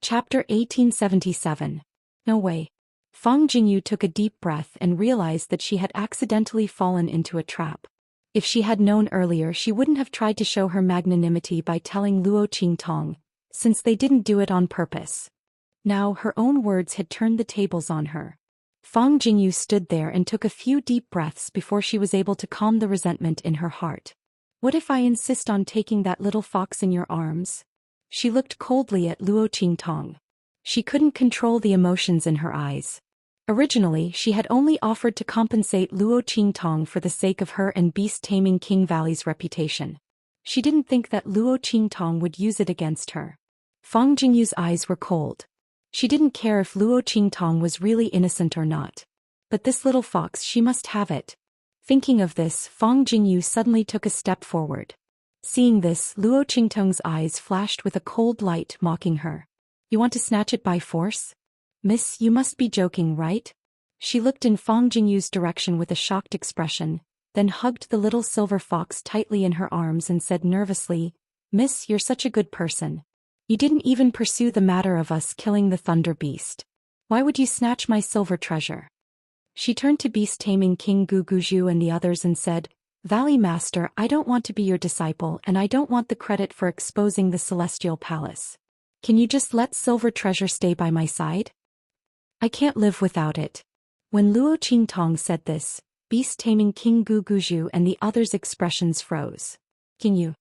Chapter 1877. No way. Fang Jingyu took a deep breath and realized that she had accidentally fallen into a trap. If she had known earlier, she wouldn't have tried to show her magnanimity by telling Luo Qingtong, since they didn't do it on purpose. Now her own words had turned the tables on her. Fang Jingyu stood there and took a few deep breaths before she was able to calm the resentment in her heart. What if I insist on taking that little fox in your arms? She looked coldly at Luo Qingtong. She couldn't control the emotions in her eyes. Originally, she had only offered to compensate Luo Qingtong for the sake of her and beast-taming King Valley's reputation. She didn't think that Luo Qingtong would use it against her. Fang Jingyu's eyes were cold. She didn't care if Luo Qingtong was really innocent or not. But this little fox, she must have it. Thinking of this, Fang Jingyu suddenly took a step forward. Seeing this, Luo Qingtong's eyes flashed with a cold light, mocking her. You want to snatch it by force? Miss, you must be joking, right? She looked in Fang Jingyu's direction with a shocked expression, then hugged the little silver fox tightly in her arms and said nervously, Miss, you're such a good person. You didn't even pursue the matter of us killing the thunder beast. Why would you snatch my silver treasure? She turned to beast-taming King Guguju and the others and said, Valley Master, I don't want to be your disciple and I don't want the credit for exposing the Celestial Palace. Can you just let silver treasure stay by my side? I can't live without it. When Luo Qingtong said this, beast-taming King Guguju and the others' expressions froze. Can you?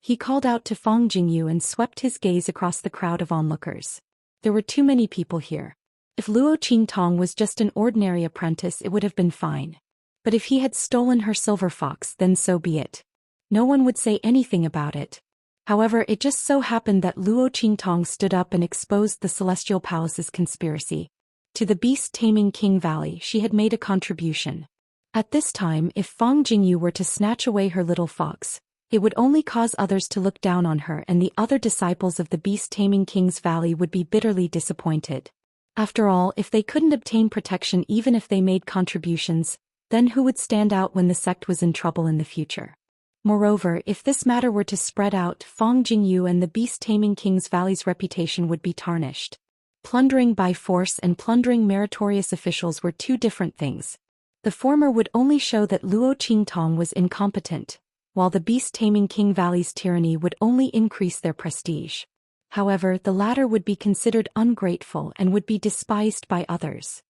He called out to Fang Jingyu and swept his gaze across the crowd of onlookers. There were too many people here. If Luo Qingtong was just an ordinary apprentice, it would have been fine. But if he had stolen her silver fox, then so be it. No one would say anything about it. However, it just so happened that Luo Qingtong stood up and exposed the Celestial Palace's conspiracy. To the beast-taming King Valley, she had made a contribution. At this time, if Fang Jingyu were to snatch away her little fox, it would only cause others to look down on her, and the other disciples of the beast-taming King's Valley would be bitterly disappointed. After all, if they couldn't obtain protection even if they made contributions, then who would stand out when the sect was in trouble in the future? Moreover, if this matter were to spread out, Fang Jingyu and the beast-taming King's Valley's reputation would be tarnished. Plundering by force and plundering meritorious officials were two different things. The former would only show that Luo Qingtong was incompetent, while the beast-taming King Valley's tyranny would only increase their prestige. However, the latter would be considered ungrateful and would be despised by others.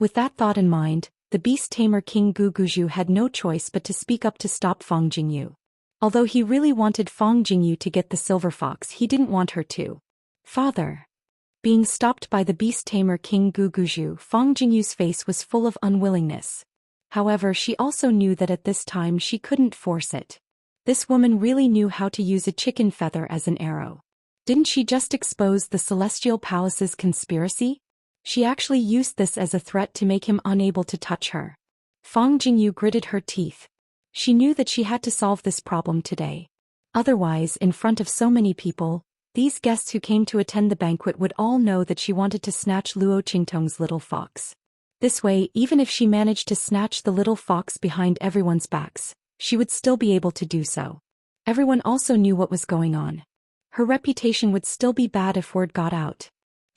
With that thought in mind, the beast-tamer King Guguju had no choice but to speak up to stop Fang Jingyu. Although he really wanted Fang Jingyu to get the silver fox, he didn't want her to. Father. Being stopped by the beast-tamer King Guguju, Fang Jingyu's face was full of unwillingness. However, she also knew that at this time she couldn't force it. This woman really knew how to use a chicken feather as an arrow. Didn't she just expose the Celestial Palace's conspiracy? She actually used this as a threat to make him unable to touch her. Fang Jingyu gritted her teeth. She knew that she had to solve this problem today. Otherwise, in front of so many people, these guests who came to attend the banquet would all know that she wanted to snatch Luo Qingtong's little fox. This way, even if she managed to snatch the little fox behind everyone's backs, she would still be able to do so. Everyone also knew what was going on. Her reputation would still be bad if word got out.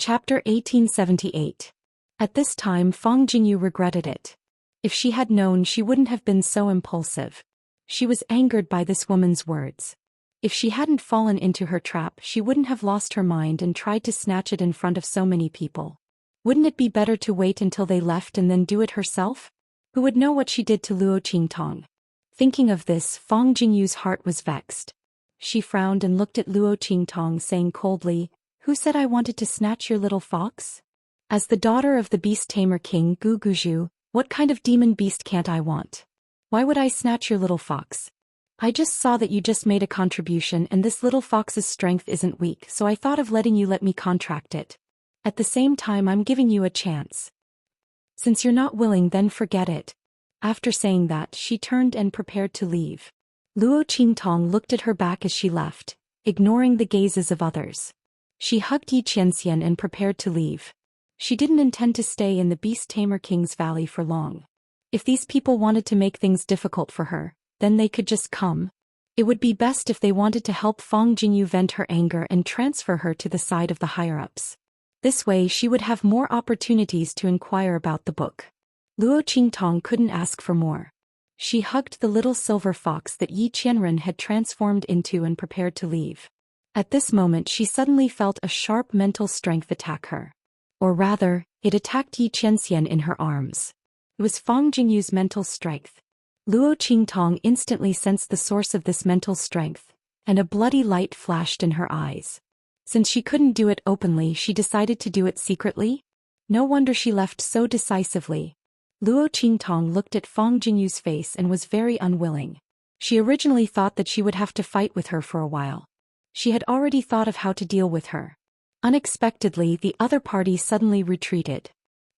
Chapter 1878. At this time, Fang Jingyu regretted it. If she had known, she wouldn't have been so impulsive. She was angered by this woman's words. If she hadn't fallen into her trap, she wouldn't have lost her mind and tried to snatch it in front of so many people. Wouldn't it be better to wait until they left and then do it herself? Who would know what she did to Luo Qingtong? Thinking of this, Fang Jingyu's heart was vexed. She frowned and looked at Luo Qingtong, saying coldly, Who said I wanted to snatch your little fox? As the daughter of the beast-tamer King Guguju, what kind of demon beast can't I want? Why would I snatch your little fox? I just saw that you just made a contribution and this little fox's strength isn't weak, so I thought of letting you let me contract it. At the same time, I'm giving you a chance. Since you're not willing, then forget it. After saying that, she turned and prepared to leave. Luo Qingtong looked at her back as she left, ignoring the gazes of others. She hugged Xianxia and prepared to leave. She didn't intend to stay in the beast-tamer King's Valley for long. If these people wanted to make things difficult for her, then they could just come. It would be best if they wanted to help Fang Jingyu vent her anger and transfer her to the side of the higher-ups. This way she would have more opportunities to inquire about the book. Luo Qingtong couldn't ask for more. She hugged the little silver fox that Yi Qianren had transformed into and prepared to leave. At this moment she suddenly felt a sharp mental strength attack her. Or rather, it attacked Yi Qianxian in her arms. It was Fang Jingyu's mental strength. Luo Qingtong instantly sensed the source of this mental strength, and a bloody light flashed in her eyes. Since she couldn't do it openly, she decided to do it secretly? No wonder she left so decisively. Luo Qingtong looked at Fang Jingyu's face and was very unwilling. She originally thought that she would have to fight with her for a while. She had already thought of how to deal with her. Unexpectedly, the other party suddenly retreated.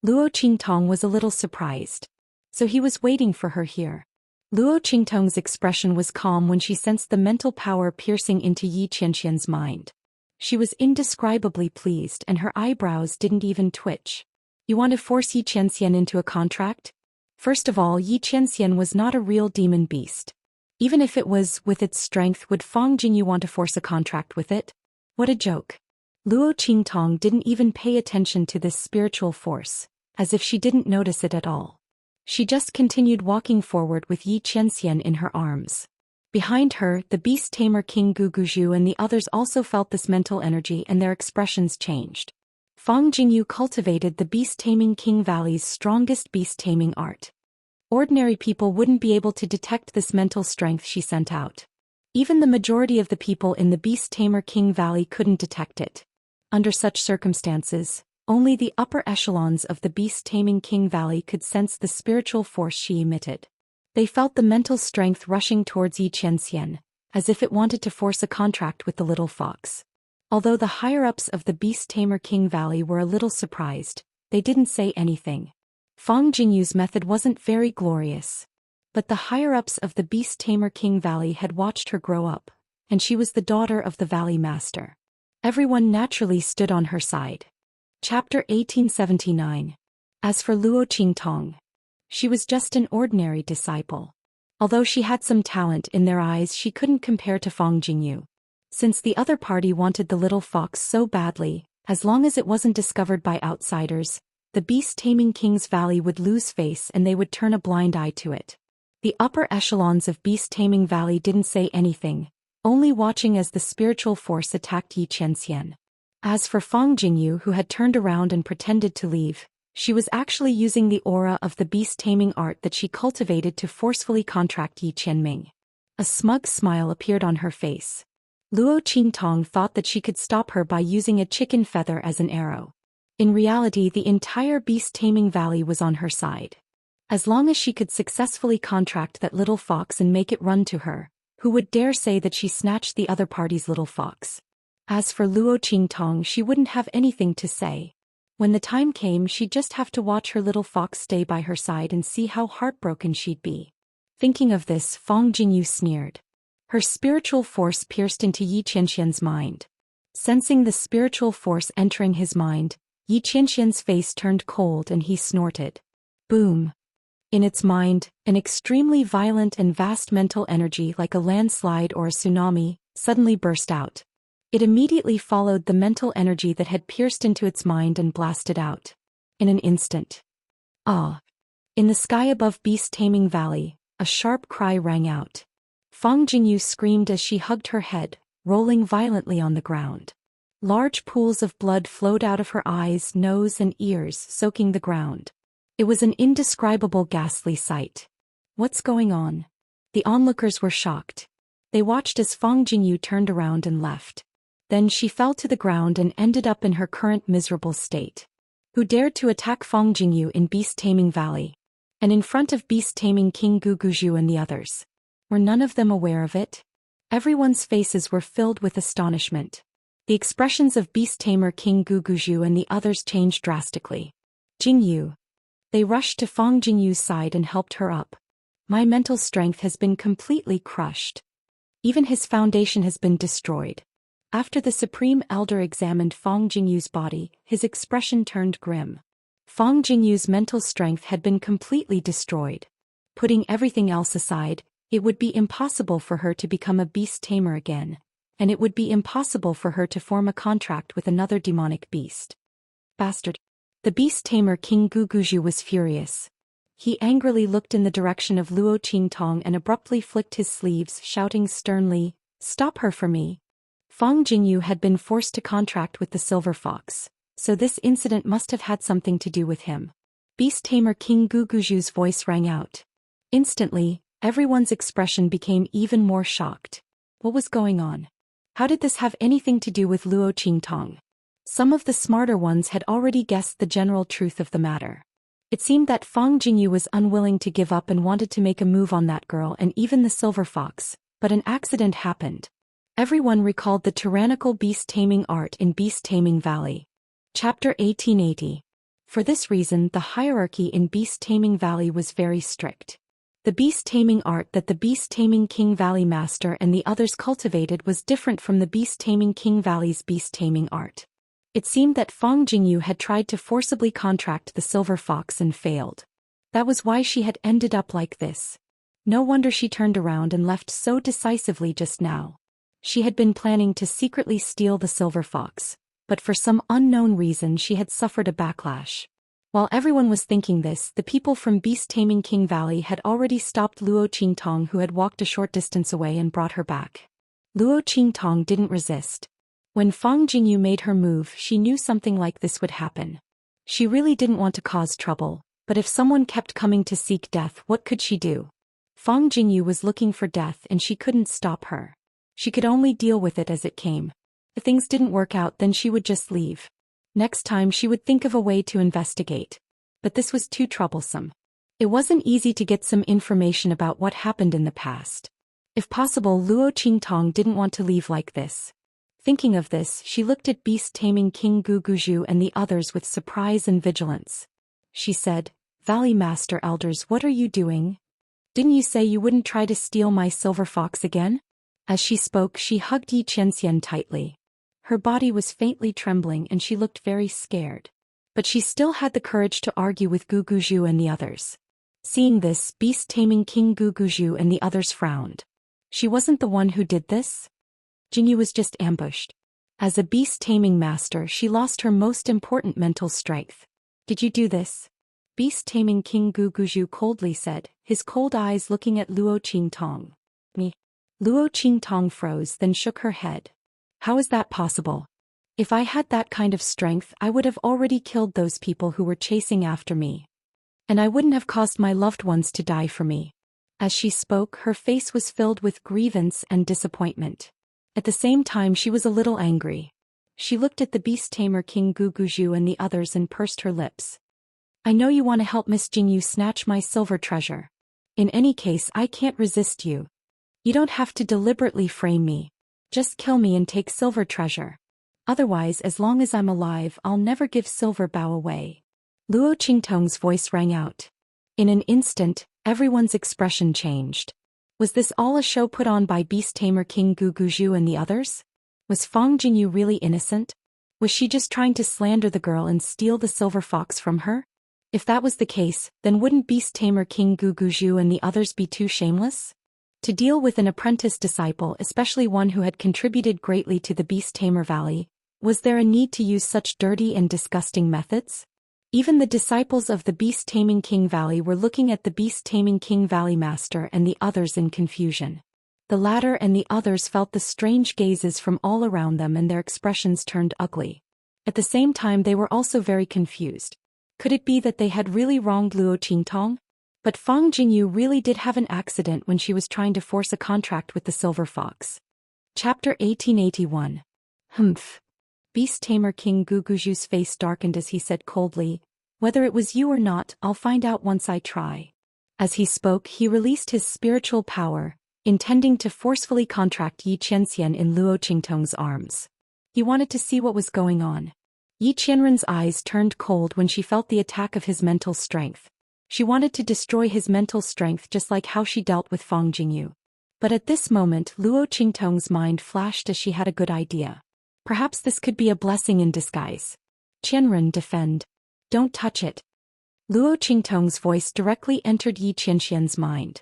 Luo Qingtong was a little surprised. So he was waiting for her here. Luo Qingtong's expression was calm when she sensed the mental power piercing into Yi Qianxian's mind. She was indescribably pleased and her eyebrows didn't even twitch. You want to force Yi Qianxian into a contract? First of all, Yi Qianxian was not a real demon beast. Even if it was, with its strength, would Fang Jingyu want to force a contract with it? What a joke. Luo Qingtong didn't even pay attention to this spiritual force, as if she didn't notice it at all. She just continued walking forward with Yi Qianxian in her arms. Behind her, the beast tamer King Guguju and the others also felt this mental energy and their expressions changed. Fang Jingyu cultivated the beast-taming King Valley's strongest beast-taming art. Ordinary people wouldn't be able to detect this mental strength she sent out. Even the majority of the people in the beast-tamer King Valley couldn't detect it. Under such circumstances, only the upper echelons of the beast-taming King Valley could sense the spiritual force she emitted. They felt the mental strength rushing towards Yi Qianxian, as if it wanted to force a contract with the little fox. Although the higher-ups of the beast-tamer King Valley were a little surprised, they didn't say anything. Fang Jingyu's method wasn't very glorious. But the higher-ups of the beast-tamer King Valley had watched her grow up, and she was the daughter of the Valley Master. Everyone naturally stood on her side. Chapter 1879. As for Luo Qingtong, she was just an ordinary disciple. Although she had some talent in their eyes, she couldn't compare to Fang Jingyu. Since the other party wanted the little fox so badly, as long as it wasn't discovered by outsiders, the beast-taming King's Valley would lose face and they would turn a blind eye to it. The upper echelons of beast-taming Valley didn't say anything, only watching as the spiritual force attacked Yi Qianxian. As for Fang Jingyu, who had turned around and pretended to leave, she was actually using the aura of the beast-taming art that she cultivated to forcefully contract Yi Qianming. A smug smile appeared on her face. Luo Qingtong thought that she could stop her by using a chicken feather as an arrow. In reality, the entire beast-taming valley was on her side. As long as she could successfully contract that little fox and make it run to her, who would dare say that she snatched the other party's little fox? As for Luo Qingtong, she wouldn't have anything to say. When the time came, she'd just have to watch her little fox stay by her side and see how heartbroken she'd be. Thinking of this, Fang Jingyu sneered. Her spiritual force pierced into Yi Qianxian's mind. Sensing the spiritual force entering his mind, Yi Qianxian's face turned cold and he snorted. Boom. In its mind, an extremely violent and vast mental energy like a landslide or a tsunami suddenly burst out. It immediately followed the mental energy that had pierced into its mind and blasted out. In an instant. Ah! In the sky above beast-taming valley, a sharp cry rang out. Fang Jingyu screamed as she hugged her head, rolling violently on the ground. Large pools of blood flowed out of her eyes, nose and ears, soaking the ground. It was an indescribable ghastly sight. What's going on? The onlookers were shocked. They watched as Fang Jingyu turned around and left. Then she fell to the ground and ended up in her current miserable state. Who dared to attack Fang Jingyu in beast-taming valley? And in front of beast-taming King Guguju and the others? Were none of them aware of it? Everyone's faces were filled with astonishment. The expressions of beast-tamer King Guguju and the others changed drastically. Jingyu. They rushed to Fang Jingyu's side and helped her up. My mental strength has been completely crushed. Even his foundation has been destroyed. After the Supreme Elder examined Fang Jingyu's body, his expression turned grim. Fang Jingyu's mental strength had been completely destroyed. Putting everything else aside, It would be impossible for her to become a beast tamer again, and it would be impossible for her to form a contract with another demonic beast. Bastard. The beast tamer King Guguju was furious. He angrily looked in the direction of Luo Qingtong and abruptly flicked his sleeves, shouting sternly, "Stop her for me." Fang Jingyu had been forced to contract with the Silver Fox, so this incident must have had something to do with him. Beast tamer King Guguju's voice rang out. Instantly, everyone's expression became even more shocked. What was going on? How did this have anything to do with Luo Qingtong? Some of the smarter ones had already guessed the general truth of the matter. It seemed that Fang Jingyu was unwilling to give up and wanted to make a move on that girl and even the Silver Fox, but an accident happened. Everyone recalled the tyrannical beast-taming art in Beast-Taming Valley. Chapter 1880. For this reason, the hierarchy in Beast-Taming Valley was very strict. The beast-taming art that the Beast-Taming King Valley Master and the others cultivated was different from the Beast-Taming King Valley's beast-taming art. It seemed that Fang Jingyu had tried to forcibly contract the Silver Fox and failed. That was why she had ended up like this. No wonder she turned around and left so decisively just now. She had been planning to secretly steal the Silver Fox, but for some unknown reason she had suffered a backlash. While everyone was thinking this, the people from Beast-Taming King Valley had already stopped Luo Qingtong, who had walked a short distance away, and brought her back. Luo Qingtong didn't resist. When Fang Jingyu made her move, she knew something like this would happen. She really didn't want to cause trouble, but if someone kept coming to seek death, what could she do? Fang Jingyu was looking for death and she couldn't stop her. She could only deal with it as it came. If things didn't work out, then she would just leave. Next time she would think of a way to investigate. But this was too troublesome. It wasn't easy to get some information about what happened in the past. If possible, Luo Qingtong didn't want to leave like this. Thinking of this, she looked at Beast-Taming King Guguju and the others with surprise and vigilance. She said, "Valley Master Elders, what are you doing? Didn't you say you wouldn't try to steal my Silver Fox again?" As she spoke, she hugged Xianxia tightly. Her body was faintly trembling and she looked very scared. But she still had the courage to argue with Guguju and the others. Seeing this, Beast-Taming King Guguju and the others frowned. She wasn't the one who did this? Jingyu was just ambushed. As a beast-taming master, she lost her most important mental strength. "Did you do this?" Beast-Taming King Guguju coldly said, his cold eyes looking at Luo Qingtong. "Me." Luo Qingtong froze, then shook her head. "How is that possible? If I had that kind of strength, I would have already killed those people who were chasing after me. And I wouldn't have caused my loved ones to die for me." As she spoke, her face was filled with grievance and disappointment. At the same time, she was a little angry. She looked at the beast-tamer King Guguju and the others and pursed her lips. "I know you want to help Miss Jingyu snatch my silver treasure. In any case, I can't resist you. You don't have to deliberately frame me. Just kill me and take silver treasure. Otherwise, as long as I'm alive, I'll never give Silver Bow away." Luo Qingtong's voice rang out. In an instant, everyone's expression changed. Was this all a show put on by beast-tamer King Guguju and the others? Was Fang Jingyu really innocent? Was she just trying to slander the girl and steal the Silver Fox from her? If that was the case, then wouldn't beast-tamer King Guguju and the others be too shameless? To deal with an apprentice disciple, especially one who had contributed greatly to the Beast-Tamer Valley, was there a need to use such dirty and disgusting methods? Even the disciples of the Beast-Taming King Valley were looking at the Beast-Taming King Valley Master and the others in confusion. The latter and the others felt the strange gazes from all around them and their expressions turned ugly. At the same time, they were also very confused. Could it be that they had really wronged Luo Qingtong? But Fang Jingyu really did have an accident when she was trying to force a contract with the Silver Fox. Chapter 1881. Humph. Beast-Tamer King Guguju's face darkened as he said coldly, "Whether it was you or not, I'll find out once I try." As he spoke, he released his spiritual power, intending to forcefully contract Yi Qianxian in Luo Qingtong's arms. He wanted to see what was going on. Yi Qianren's eyes turned cold when she felt the attack of his mental strength. She wanted to destroy his mental strength just like how she dealt with Fang Jingyu. But at this moment, Luo Qingtong's mind flashed as she had a good idea. Perhaps this could be a blessing in disguise. "Qianren, defend. Don't touch it." Luo Qingtong's voice directly entered Yi Qianxian's mind.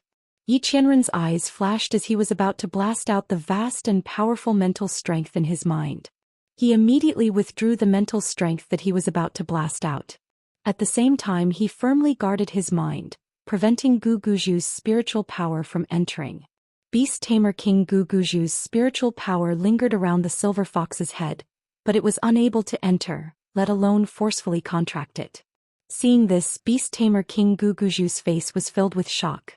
Yi Qianren's eyes flashed as he was about to blast out the vast and powerful mental strength in his mind. He immediately withdrew the mental strength that he was about to blast out. At the same time he firmly guarded his mind, preventing Gu Guzhu's spiritual power from entering. Beast Tamer King Gu Guzhu's spiritual power lingered around the silver fox's head, but it was unable to enter, let alone forcefully contract it. Seeing this, Beast Tamer King Gu Guzhu's face was filled with shock.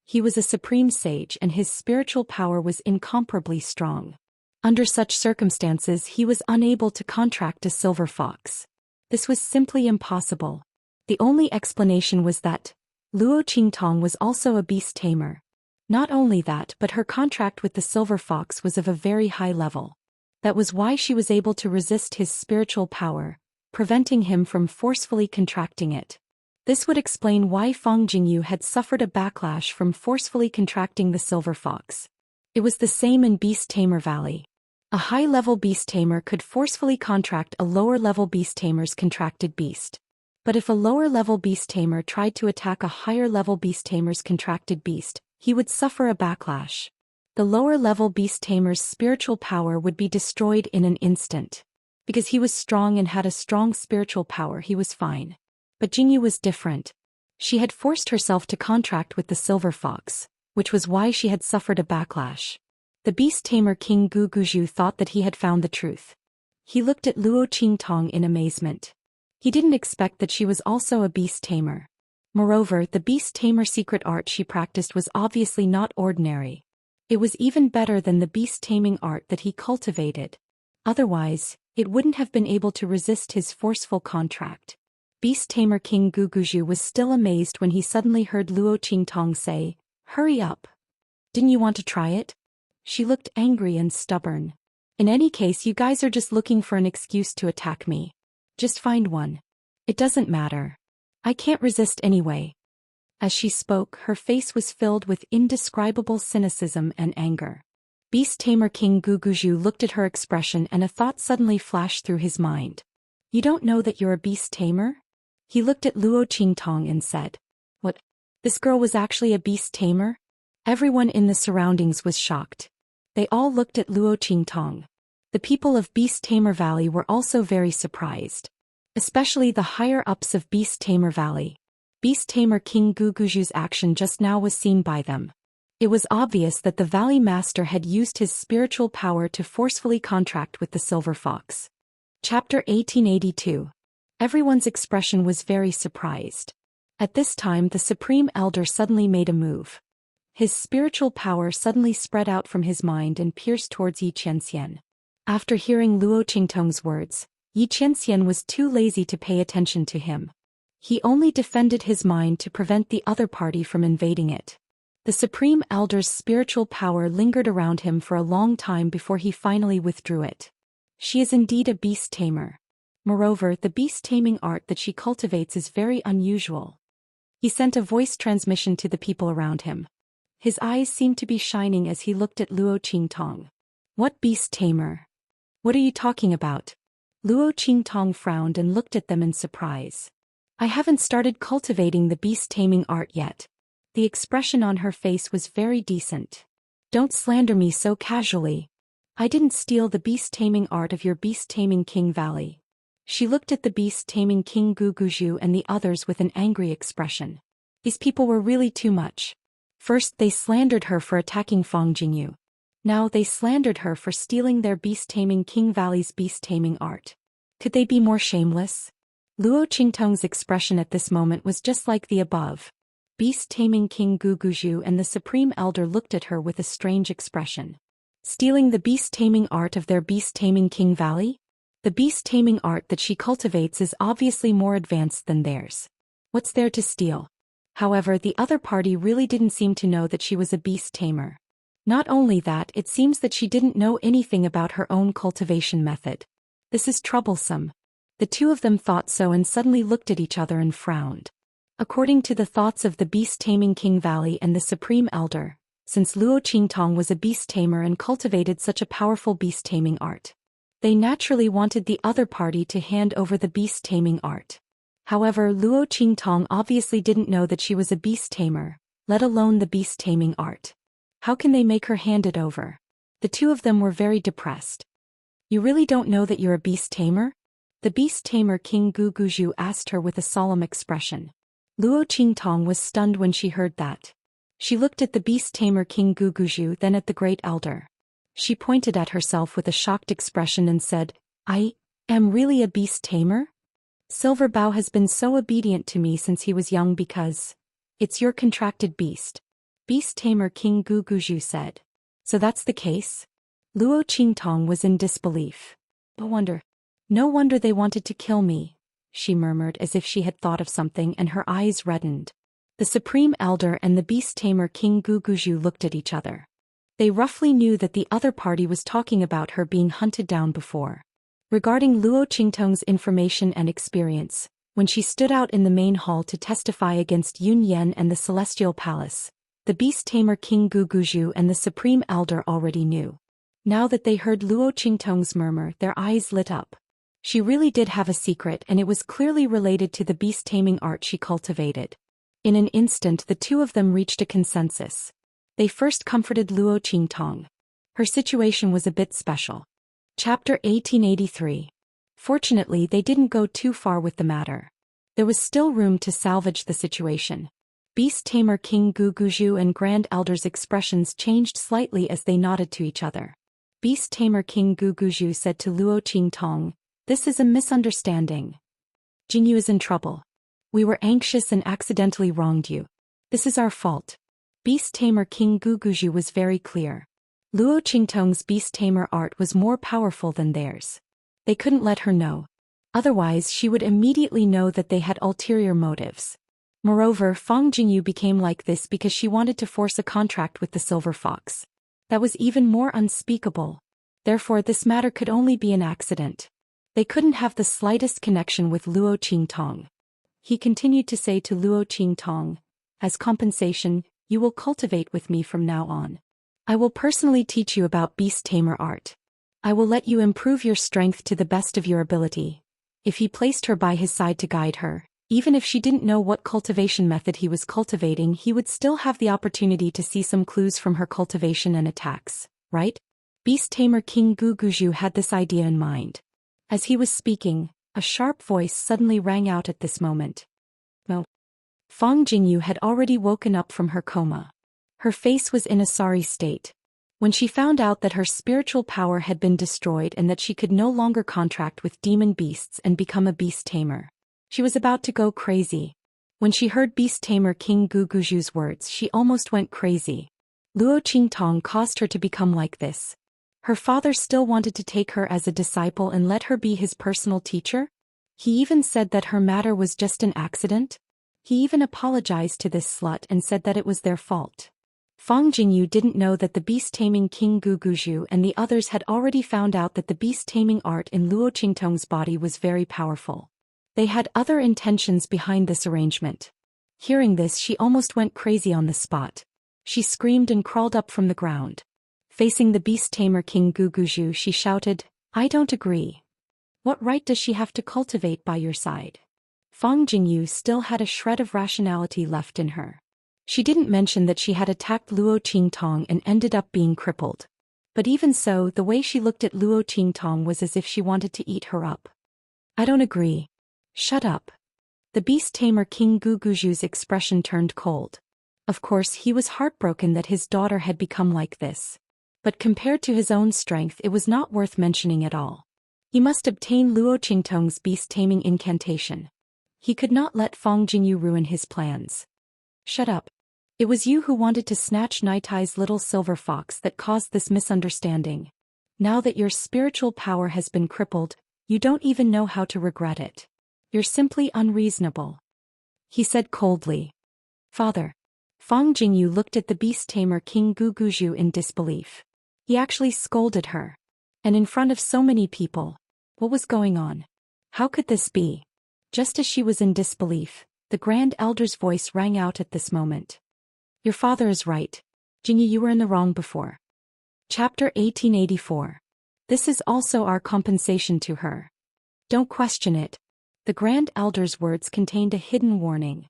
He was a supreme sage and his spiritual power was incomparably strong. Under such circumstances he was unable to contract a silver fox. This was simply impossible. The only explanation was that Luo Qingtong was also a beast tamer. Not only that, but her contract with the silver fox was of a very high level. That was why she was able to resist his spiritual power, preventing him from forcefully contracting it. This would explain why Fang Jingyu had suffered a backlash from forcefully contracting the silver fox. It was the same in Beast Tamer Valley. A high-level beast tamer could forcefully contract a lower-level beast tamer's contracted beast. But if a lower-level beast tamer tried to attack a higher-level beast tamer's contracted beast, he would suffer a backlash. The lower-level beast tamer's spiritual power would be destroyed in an instant. Because he was strong and had a strong spiritual power, he was fine. But Jingyu was different. She had forced herself to contract with the silver fox, which was why she had suffered a backlash. The beast tamer King Gu Guzhu thought that he had found the truth. He looked at Luo Qingtong in amazement. He didn't expect that she was also a beast tamer. Moreover, the beast tamer secret art she practiced was obviously not ordinary. It was even better than the beast taming art that he cultivated. Otherwise, it wouldn't have been able to resist his forceful contract. Beast tamer King Gu Guzhu was still amazed when he suddenly heard Luo Qingtong say, "Hurry up. Didn't you want to try it?" She looked angry and stubborn. "In any case, you guys are just looking for an excuse to attack me. Just find one. It doesn't matter. I can't resist anyway." As she spoke, her face was filled with indescribable cynicism and anger. Beast tamer King Gu Guzhu looked at her expression and a thought suddenly flashed through his mind. "You don't know that you're a beast tamer?" He looked at Luo Qingtong and said, "What? This girl was actually a beast tamer?" Everyone in the surroundings was shocked. They all looked at Luo Qingtong. The people of Beast Tamer Valley were also very surprised. Especially the higher-ups of Beast Tamer Valley. Beast Tamer King Gu Guzhu's action just now was seen by them. It was obvious that the Valley Master had used his spiritual power to forcefully contract with the Silver Fox. Chapter 1882. Everyone's expression was very surprised. At this time the Supreme Elder suddenly made a move. His spiritual power suddenly spread out from his mind and pierced towards Yi Qianxian. After hearing Luo Qingtong's words, Yi Qianxian was too lazy to pay attention to him. He only defended his mind to prevent the other party from invading it. The Supreme Elder's spiritual power lingered around him for a long time before he finally withdrew it. She is indeed a beast tamer. Moreover, the beast taming art that she cultivates is very unusual. He sent a voice transmission to the people around him. His eyes seemed to be shining as he looked at Luo Qingtong. "What beast tamer? What are you talking about?" Luo Qingtong frowned and looked at them in surprise. "I haven't started cultivating the beast taming art yet." The expression on her face was very decent. "Don't slander me so casually. I didn't steal the beast taming art of your beast taming King Valley." She looked at the beast taming King Gu Guzhu and the others with an angry expression. These people were really too much. First they slandered her for attacking Fang Jingyu. Now they slandered her for stealing their beast-taming King Valley's beast-taming art. Could they be more shameless? Luo Qingtong's expression at this moment was just like the above. Beast-taming King Gu Guzhu and the Supreme Elder looked at her with a strange expression. Stealing the beast-taming art of their beast-taming King Valley? The beast-taming art that she cultivates is obviously more advanced than theirs. What's there to steal? However, the other party really didn't seem to know that she was a beast tamer. Not only that, it seems that she didn't know anything about her own cultivation method. This is troublesome. The two of them thought so and suddenly looked at each other and frowned. According to the thoughts of the beast-taming King Valley and the Supreme Elder, since Luo Qingtong was a beast tamer and cultivated such a powerful beast-taming art, they naturally wanted the other party to hand over the beast-taming art. However, Luo Qingtong obviously didn't know that she was a beast tamer, let alone the beast-taming art. How can they make her hand it over? The two of them were very depressed. You really don't know that you're a beast-tamer? The beast-tamer King Guguju asked her with a solemn expression. Luo Qingtong was stunned when she heard that. She looked at the beast-tamer King Guguju, then at the great elder. She pointed at herself with a shocked expression and said, I am really a beast-tamer? Silver Bao has been so obedient to me since he was young because it's your contracted beast. Beast-tamer King Guguju said. So that's the case? Luo Qingtong was in disbelief. No wonder they wanted to kill me, she murmured as if she had thought of something, and her eyes reddened. The Supreme Elder and the beast-tamer King Guguju looked at each other. They roughly knew that the other party was talking about her being hunted down before. Regarding Luo Qingtong's information and experience, when she stood out in the main hall to testify against Yun Yan and the Celestial Palace, the beast-tamer King Guguju and the Supreme Elder already knew. Now that they heard Luo Qingtong's murmur, their eyes lit up. She really did have a secret, and it was clearly related to the beast-taming art she cultivated. In an instant the two of them reached a consensus. They first comforted Luo Qingtong. Her situation was a bit special. Chapter 1883. Fortunately, they didn't go too far with the matter. There was still room to salvage the situation. Beast-tamer King Guguju and Grand Elder's expressions changed slightly as they nodded to each other. Beast-tamer King Guguju said to Luo Qingtong, this is a misunderstanding. Jingyu is in trouble. We were anxious and accidentally wronged you. This is our fault. Beast-tamer King Guguju was very clear. Luo Qingtong's beast-tamer art was more powerful than theirs. They couldn't let her know. Otherwise she would immediately know that they had ulterior motives. Moreover, Fang Jingyu became like this because she wanted to force a contract with the Silver Fox. That was even more unspeakable. Therefore this matter could only be an accident. They couldn't have the slightest connection with Luo Qingtong. He continued to say to Luo Qingtong, as compensation, you will cultivate with me from now on. I will personally teach you about beast-tamer art. I will let you improve your strength to the best of your ability. If he placed her by his side to guide her, even if she didn't know what cultivation method he was cultivating, he would still have the opportunity to see some clues from her cultivation and attacks, right? Beast-tamer King Guguju had this idea in mind. As he was speaking, a sharp voice suddenly rang out at this moment. No. Fang Jingyu had already woken up from her coma. Her face was in a sorry state. When she found out that her spiritual power had been destroyed and that she could no longer contract with demon beasts and become a beast-tamer, she was about to go crazy. When she heard beast-tamer King Guguju's words, she almost went crazy. Luo Qingtong caused her to become like this. Her father still wanted to take her as a disciple and let her be his personal teacher? He even said that her matter was just an accident? He even apologized to this slut and said that it was their fault. Fang Jingyu didn't know that the beast-taming King Guguju and the others had already found out that the beast-taming art in Luo Qingtong's body was very powerful. They had other intentions behind this arrangement. Hearing this, she almost went crazy on the spot. She screamed and crawled up from the ground. Facing the beast-tamer King Guguju, she shouted, I don't agree. What right does she have to cultivate by your side? Fang Jingyu still had a shred of rationality left in her. She didn't mention that she had attacked Luo Qingtong and ended up being crippled. But even so, the way she looked at Luo Qingtong was as if she wanted to eat her up. I don't agree. Shut up. The beast-tamer King Guguju's expression turned cold. Of course, he was heartbroken that his daughter had become like this. But compared to his own strength, it was not worth mentioning at all. He must obtain Luo Qingtong's beast-taming incantation. He could not let Fang Jingyu ruin his plans. Shut up. It was you who wanted to snatch Nitai's little silver fox that caused this misunderstanding. Now that your spiritual power has been crippled, you don't even know how to regret it. You're simply unreasonable. He said coldly. Father. Fang Jingyu looked at the beast-tamer King Guguju in disbelief. He actually scolded her. And in front of so many people. What was going on? How could this be? Just as she was in disbelief, the Grand Elder's voice rang out at this moment. Your father is right. Jingyu, you were in the wrong before. Chapter 1884. This is also our compensation to her. Don't question it. The Grand Elder's words contained a hidden warning.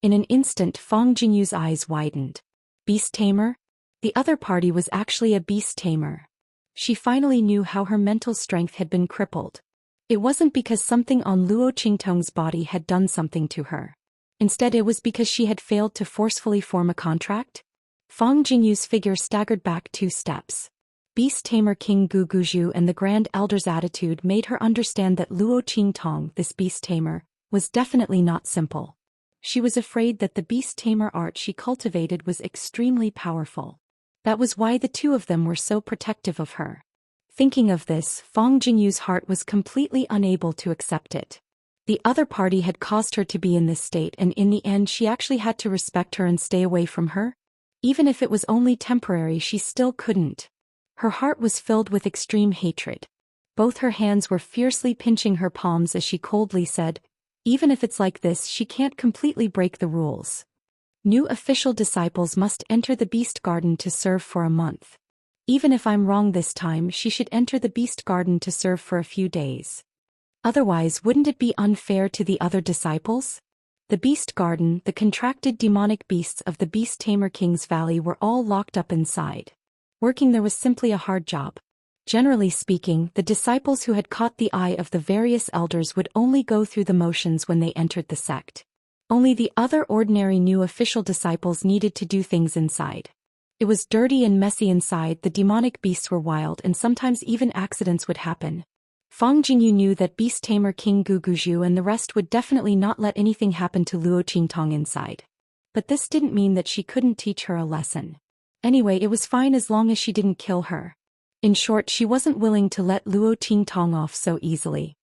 In an instant Fang Jingyu's eyes widened. Beast tamer? The other party was actually a beast tamer. She finally knew how her mental strength had been crippled. It wasn't because something on Luo Qingtong's body had done something to her. Instead it was because she had failed to forcefully form a contract. Fang Jingyu's figure staggered back 2 steps. Beast tamer King Guguju and the Grand Elder's attitude made her understand that Luo Qingtong, this beast tamer, was definitely not simple. She was afraid that the beast tamer art she cultivated was extremely powerful. That was why the two of them were so protective of her. Thinking of this, Fang Jingyu's heart was completely unable to accept it. The other party had caused her to be in this state, and in the end she actually had to respect her and stay away from her. Even if it was only temporary, she still couldn't. Her heart was filled with extreme hatred. Both her hands were fiercely pinching her palms as she coldly said, "Even if it's like this, she can't completely break the rules. New official disciples must enter the Beast Garden to serve for a month. Even if I'm wrong this time, she should enter the Beast Garden to serve for a few days. Otherwise, wouldn't it be unfair to the other disciples?" The Beast Garden, the contracted demonic beasts of the Beast Tamer King's Valley, were all locked up inside. Working there was simply a hard job. Generally speaking, the disciples who had caught the eye of the various elders would only go through the motions when they entered the sect. Only the other ordinary new official disciples needed to do things inside. It was dirty and messy inside, the demonic beasts were wild, and sometimes even accidents would happen. Fang Jingyu knew that Beast Tamer King Guguju and the rest would definitely not let anything happen to Luo Qingtong inside. But this didn't mean that she couldn't teach her a lesson. Anyway, it was fine as long as she didn't kill her. In short, she wasn't willing to let Luo Qingtong off so easily.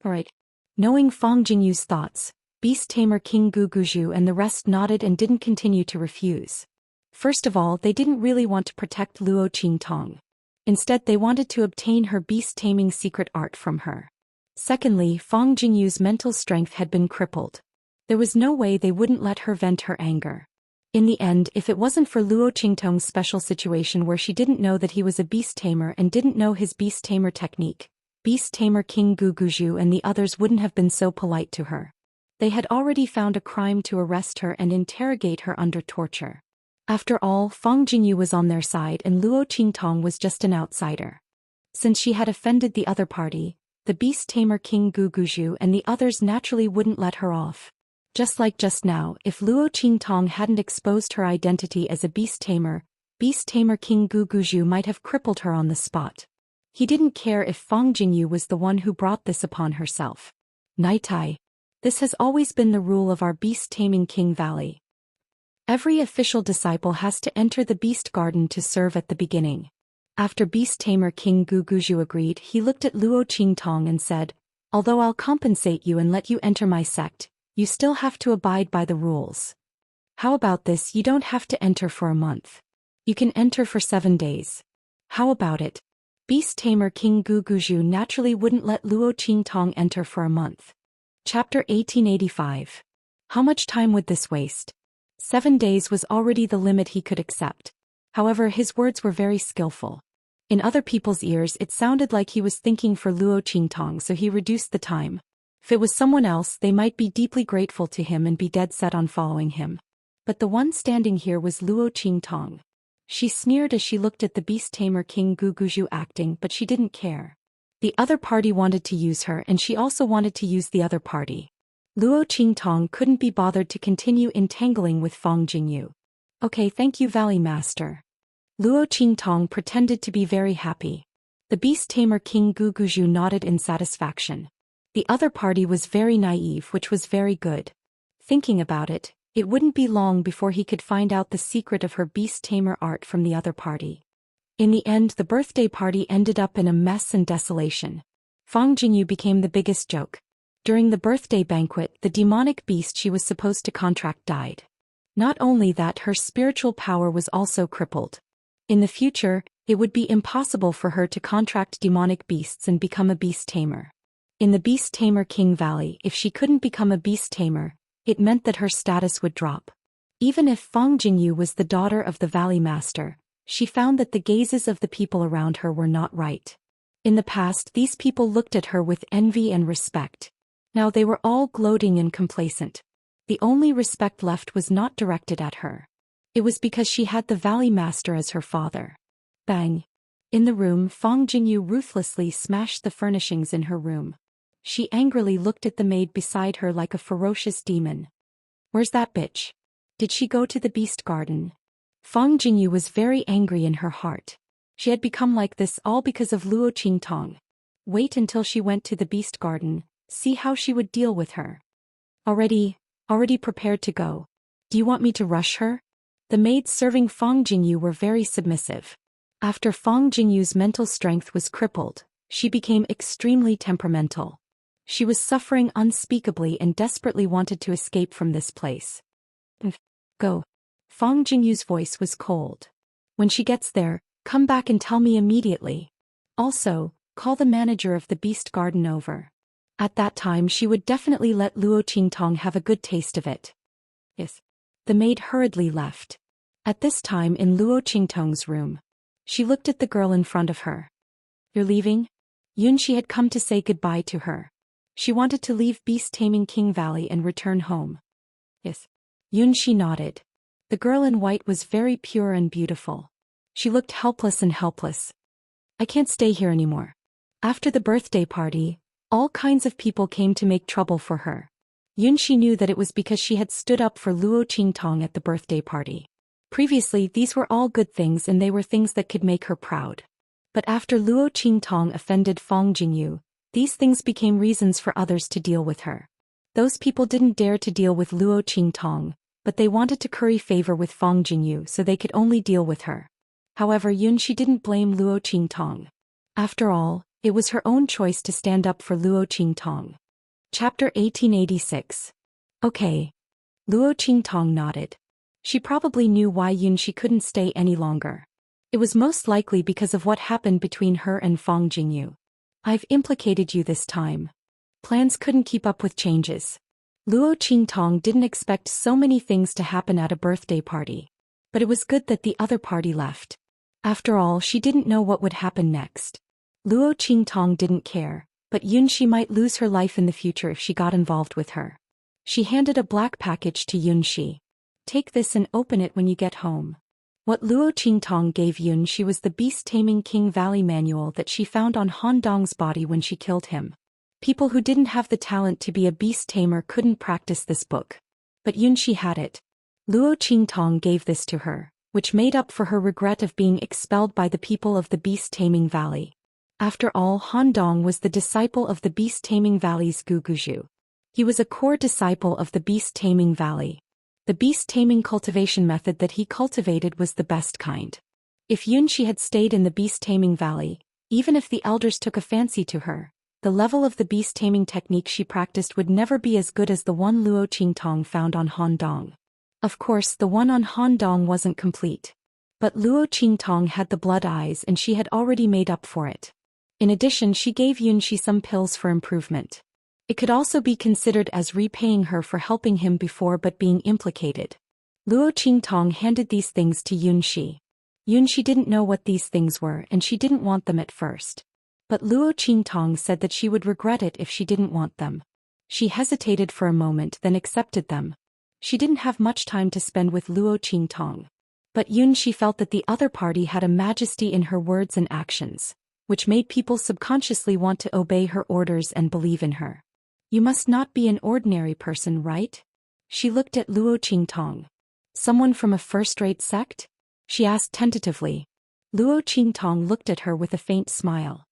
Alright. Knowing Fang Jingyu's thoughts, Beast Tamer King Guguju and the rest nodded and didn't continue to refuse. First of all, they didn't really want to protect Luo Qingtong. Instead, they wanted to obtain her beast-taming secret art from her. Secondly, Fang Jingyu's mental strength had been crippled. There was no way they wouldn't let her vent her anger. In the end, if it wasn't for Luo Qingtong's special situation where she didn't know that he was a beast tamer and didn't know his beast tamer technique, Beast Tamer King Guguju and the others wouldn't have been so polite to her. They had already found a crime to arrest her and interrogate her under torture. After all, Fang Jingyu was on their side and Luo Qingtong was just an outsider. Since she had offended the other party, the Beast Tamer King Guguju and the others naturally wouldn't let her off. Just like just now, if Luo Qingtong hadn't exposed her identity as a Beast Tamer King Guguju might have crippled her on the spot. He didn't care if Fang Jingyu was the one who brought this upon herself. Naitai. This has always been the rule of our beast-taming King Valley. Every official disciple has to enter the Beast Garden to serve at the beginning. After Beast Tamer King Guguju agreed, he looked at Luo Qingtong and said, "Although I'll compensate you and let you enter my sect, you still have to abide by the rules. How about this? You don't have to enter for a month. You can enter for 7 days. How about it?" Beast Tamer King Guguju naturally wouldn't let Luo Qingtong enter for a month. Chapter 1885. How much time would this waste? 7 days was already the limit he could accept. However, his words were very skillful. In other people's ears, it sounded like he was thinking for Luo Qingtong, so he reduced the time. If it was someone else, they might be deeply grateful to him and be dead set on following him. But the one standing here was Luo Qingtong. She sneered as she looked at the Beast Tamer King Guguju acting, but she didn't care. The other party wanted to use her, and she also wanted to use the other party. Luo Qingtong couldn't be bothered to continue entangling with Fang Jingyu. "Okay, thank you, Valley Master." Luo Qingtong pretended to be very happy. The Beast Tamer King Guguju nodded in satisfaction. The other party was very naive, which was very good. Thinking about it, it wouldn't be long before he could find out the secret of her Beast Tamer art from the other party. In the end, the birthday party ended up in a mess and desolation. Fang Jingyu became the biggest joke. During the birthday banquet, the demonic beast she was supposed to contract died. Not only that, her spiritual power was also crippled. In the future, it would be impossible for her to contract demonic beasts and become a beast tamer. In the Beast Tamer King Valley, if she couldn't become a beast tamer, it meant that her status would drop. Even if Fang Jingyu was the daughter of the Valley Master, she found that the gazes of the people around her were not right. In the past, these people looked at her with envy and respect. Now they were all gloating and complacent. The only respect left was not directed at her. It was because she had the Valley Master as her father. Bang! In the room, Fang Jingyu ruthlessly smashed the furnishings in her room. She angrily looked at the maid beside her like a ferocious demon. Where's that bitch? Did she go to the beast garden? Fang Jingyu was very angry in her heart. She had become like this all because of Luo Qingtong. Wait until she went to the beast garden, see how she would deal with her. Already prepared to go. Do you want me to rush her? The maids serving Fang Jingyu were very submissive. After Fang Jingyu's mental strength was crippled, she became extremely temperamental. She was suffering unspeakably and desperately wanted to escape from this place. Go. Fang Jingyu's voice was cold. When she gets there, come back and tell me immediately. Also, call the manager of the beast garden over. At that time she would definitely let Luo Qingtong have a good taste of it. Yes. The maid hurriedly left. At this time in Luo Qingtong's room, she looked at the girl in front of her. You're leaving? Yunxi had come to say goodbye to her. She wanted to leave beast taming King Valley and return home. Yes. Yunxi nodded. The girl in white was very pure and beautiful. She looked helpless and helpless. I can't stay here anymore. After the birthday party, all kinds of people came to make trouble for her. Yunxi knew that it was because she had stood up for Luo Qingtong at the birthday party. Previously these were all good things and they were things that could make her proud. But after Luo Qingtong offended Fang Jingyu, these things became reasons for others to deal with her. Those people didn't dare to deal with Luo Qingtong, but they wanted to curry favor with Fang Jingyu so they could only deal with her. However, Yunxi didn't blame Luo Qingtong. After all, it was her own choice to stand up for Luo Qingtong. Chapter 1886. Okay. Luo Qingtong nodded. She probably knew why Yunxi couldn't stay any longer. It was most likely because of what happened between her and Fang Jingyu. I've implicated you this time. Plans couldn't keep up with changes. Luo Qingtong didn't expect so many things to happen at a birthday party. But it was good that the other party left. After all, she didn't know what would happen next. Luo Qingtong didn't care, but Yunxi might lose her life in the future if she got involved with her. She handed a black package to Yunxi. Take this and open it when you get home. What Luo Qingtong gave Yunxi was the Beast Taming King Valley manual that she found on Han Dong's body when she killed him. People who didn't have the talent to be a beast tamer couldn't practice this book. But Yunxi had it. Luo Qingtong gave this to her, which made up for her regret of being expelled by the people of the Beast Taming Valley. After all, Han Dong was the disciple of the Beast Taming Valley's Guguju. He was a core disciple of the Beast Taming Valley. The beast taming cultivation method that he cultivated was the best kind. If Yunxi had stayed in the Beast Taming Valley, even if the elders took a fancy to her, the level of the beast taming technique she practiced would never be as good as the one Luo Qingtong found on Han Dong. Of course, the one on Han Dong wasn't complete. But Luo Qingtong had the blood eyes and she had already made up for it. In addition, she gave Yunxi some pills for improvement. It could also be considered as repaying her for helping him before but being implicated. Luo Qingtong handed these things to Yunxi. Yunxi didn't know what these things were and she didn't want them at first. But Luo Qingtong said that she would regret it if she didn't want them. She hesitated for a moment then accepted them. She didn't have much time to spend with Luo Qingtong. But Yunxi felt that the other party had a majesty in her words and actions, which made people subconsciously want to obey her orders and believe in her. You must not be an ordinary person, right? She looked at Luo Qingtong. Someone from a first-rate sect? She asked tentatively. Luo Qingtong looked at her with a faint smile.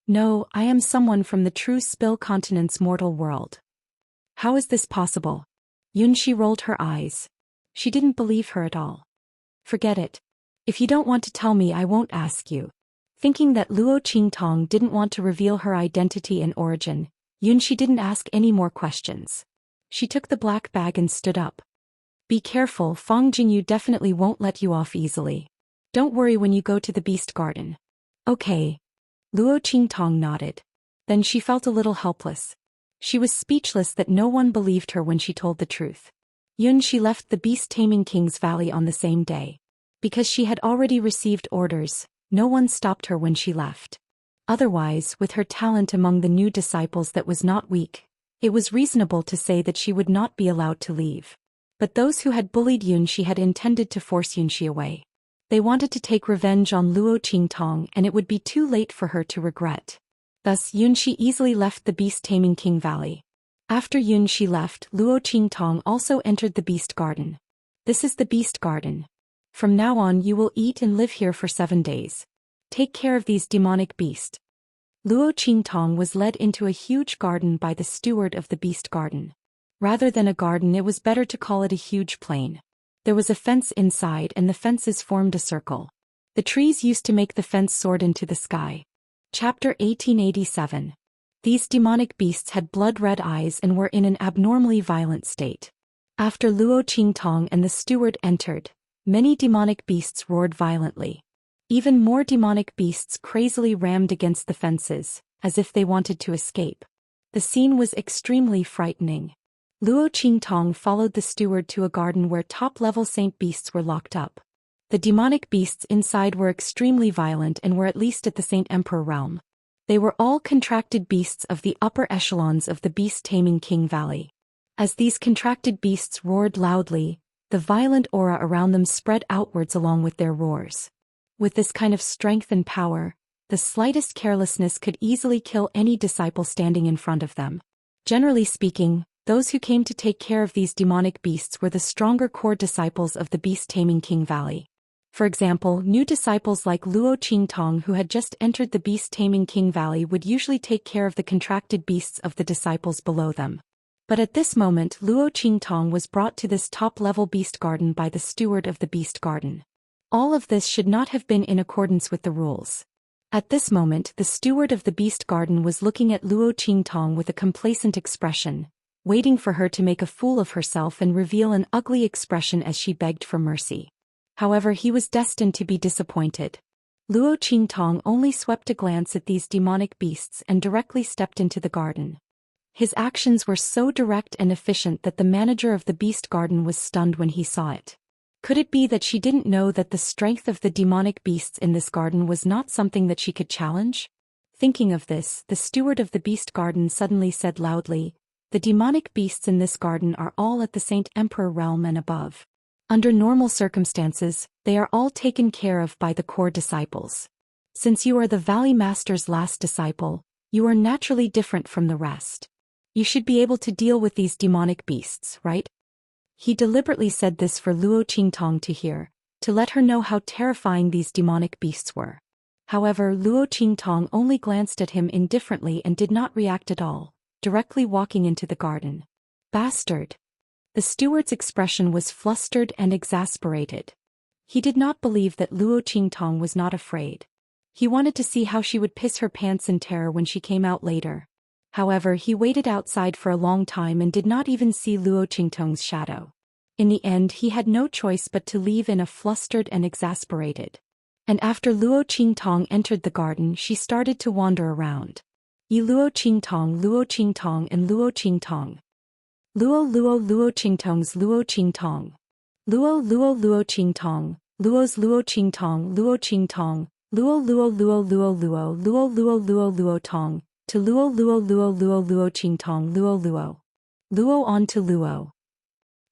No, I am someone from the true Spill Continent's mortal world. How is this possible? Yunxi rolled her eyes. She didn't believe her at all. Forget it. If you don't want to tell me, I won't ask you. Thinking that Luo Qingtong didn't want to reveal her identity and origin, Yunxi didn't ask any more questions. She took the black bag and stood up. Be careful, Fang Jingyu definitely won't let you off easily. Don't worry when you go to the beast garden. Okay. Luo Qingtong nodded. Then she felt a little helpless. She was speechless that no one believed her when she told the truth. Yunxi left the Beast Taming King's Valley on the same day. Because she had already received orders, no one stopped her when she left. Otherwise, with her talent among the new disciples that was not weak, It was reasonable to say that she would not be allowed to leave. But those who had bullied Yunxi had intended to force Yunxi away. They wanted to take revenge on Luo Qingtong, and it would be too late for her to regret. Thus Yunxi easily left the beast-taming King Valley. After Yunxi left, Luo Qingtong also entered the Beast Garden. This is the Beast Garden. From now on you will eat and live here for 7 days. Take care of these demonic beasts. Luo Qingtong was led into a huge garden by the steward of the Beast Garden. Rather than a garden, it was better to call it a huge plain. There was a fence inside and the fences formed a circle. The trees used to make the fence soared into the sky. Chapter 1887. These demonic beasts had blood-red eyes and were in an abnormally violent state. After Luo Qingtong and the steward entered, many demonic beasts roared violently. Even more demonic beasts crazily rammed against the fences, as if they wanted to escape. The scene was extremely frightening. Luo Qingtong followed the steward to a garden where top-level saint beasts were locked up. The demonic beasts inside were extremely violent and were at least at the Saint Emperor realm. They were all contracted beasts of the upper echelons of the beast-taming King Valley. As these contracted beasts roared loudly, the violent aura around them spread outwards along with their roars. With this kind of strength and power, the slightest carelessness could easily kill any disciple standing in front of them. Generally speaking, those who came to take care of these demonic beasts were the stronger core disciples of the beast-taming King Valley. For example, new disciples like Luo Qingtong who had just entered the beast-taming King Valley would usually take care of the contracted beasts of the disciples below them. But at this moment Luo Qingtong was brought to this top-level beast garden by the steward of the beast garden. All of this should not have been in accordance with the rules. At this moment the steward of the beast garden was looking at Luo Qingtong with a complacent expression, waiting for her to make a fool of herself and reveal an ugly expression as she begged for mercy. However, he was destined to be disappointed. Luo Qingtong only swept a glance at these demonic beasts and directly stepped into the garden. His actions were so direct and efficient that the manager of the beast garden was stunned when he saw it. Could it be that she didn't know that the strength of the demonic beasts in this garden was not something that she could challenge? Thinking of this, the steward of the beast garden suddenly said loudly, "The demonic beasts in this garden are all at the Saint Emperor realm and above. Under normal circumstances, they are all taken care of by the core disciples. Since you are the Valley Master's last disciple, you are naturally different from the rest. You should be able to deal with these demonic beasts, right?" He deliberately said this for Luo Qingtong to hear, to let her know how terrifying these demonic beasts were. However, Luo Qingtong only glanced at him indifferently and did not react at all, directly walking into the garden. "Bastard!" The steward's expression was flustered and exasperated. He did not believe that Luo Qingtong was not afraid. He wanted to see how she would piss her pants in terror when she came out later. However, he waited outside for a long time and did not even see Luo Qingtong's shadow. In the end, he had no choice but to leave in a flustered and exasperated. And after Luo Qingtong entered the garden, she started to wander around. Luo Qingtong, and Luo Qingtong. Luo Qingtong's Luo Qingtong. Luo Qingtong, Luo Qingtong, Luo Tong, to Luo Qingtong, Luo on to Luo.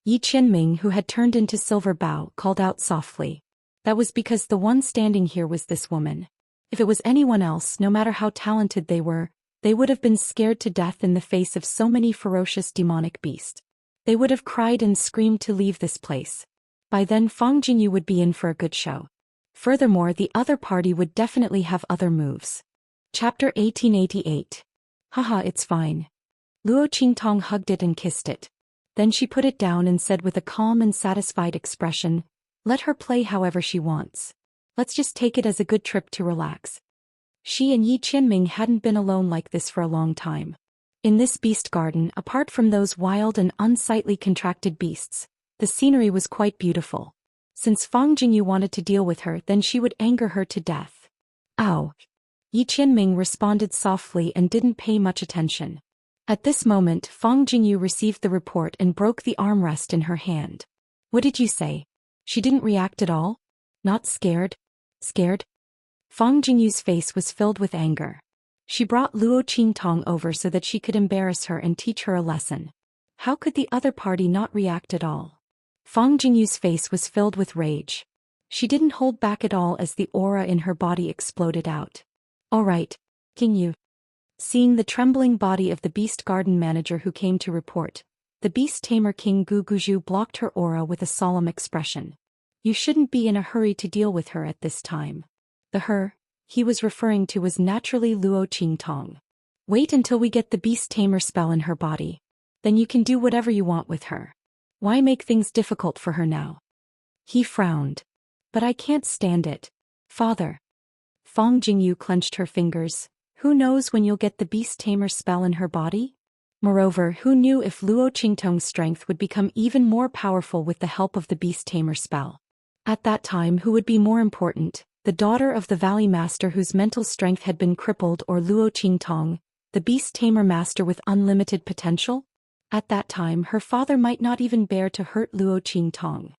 Yi Qianming, who had turned into Silver Bao, called out softly. That was because the one standing here was this woman. If it was anyone else, no matter how talented they were, they would have been scared to death in the face of so many ferocious demonic beasts. They would have cried and screamed to leave this place. By then Fang Jingyu would be in for a good show. Furthermore, the other party would definitely have other moves. Chapter 1888. Haha, it's fine. Luo Qingtong hugged it and kissed it. Then she put it down and said with a calm and satisfied expression, "Let her play however she wants. Let's just take it as a good trip to relax." She and Yi Qianming hadn't been alone like this for a long time. In this beast garden, apart from those wild and unsightly contracted beasts, the scenery was quite beautiful. Since Fang Jingyu wanted to deal with her, then she would anger her to death. "Ow." Yi Qianming responded softly and didn't pay much attention. At this moment, Fang Jingyu received the report and broke the armrest in her hand. "What did you say?" She didn't react at all? Not scared? Scared? Fang Jingyu's face was filled with anger. She brought Luo Qingtong over so that she could embarrass her and teach her a lesson. How could the other party not react at all? Fang Jingyu's face was filled with rage. She didn't hold back at all as the aura in her body exploded out. All right, Qingyu. Seeing the trembling body of the beast garden manager who came to report, the beast tamer King Guguju blocked her aura with a solemn expression. You shouldn't be in a hurry to deal with her at this time. The her he was referring to was naturally Luo Qingtong. Wait until we get the beast tamer spell in her body. Then you can do whatever you want with her. Why make things difficult for her now? He frowned. But I can't stand it. Father. Fang Jingyu clenched her fingers. Who knows when you'll get the beast tamer spell in her body? Moreover, who knew if Luo Qingtong's strength would become even more powerful with the help of the beast tamer spell? At that time, who would be more important? The daughter of the Valley Master whose mental strength had been crippled, or Luo Qingtong, the beast tamer master with unlimited potential? At that time, her father might not even bear to hurt Luo Qingtong.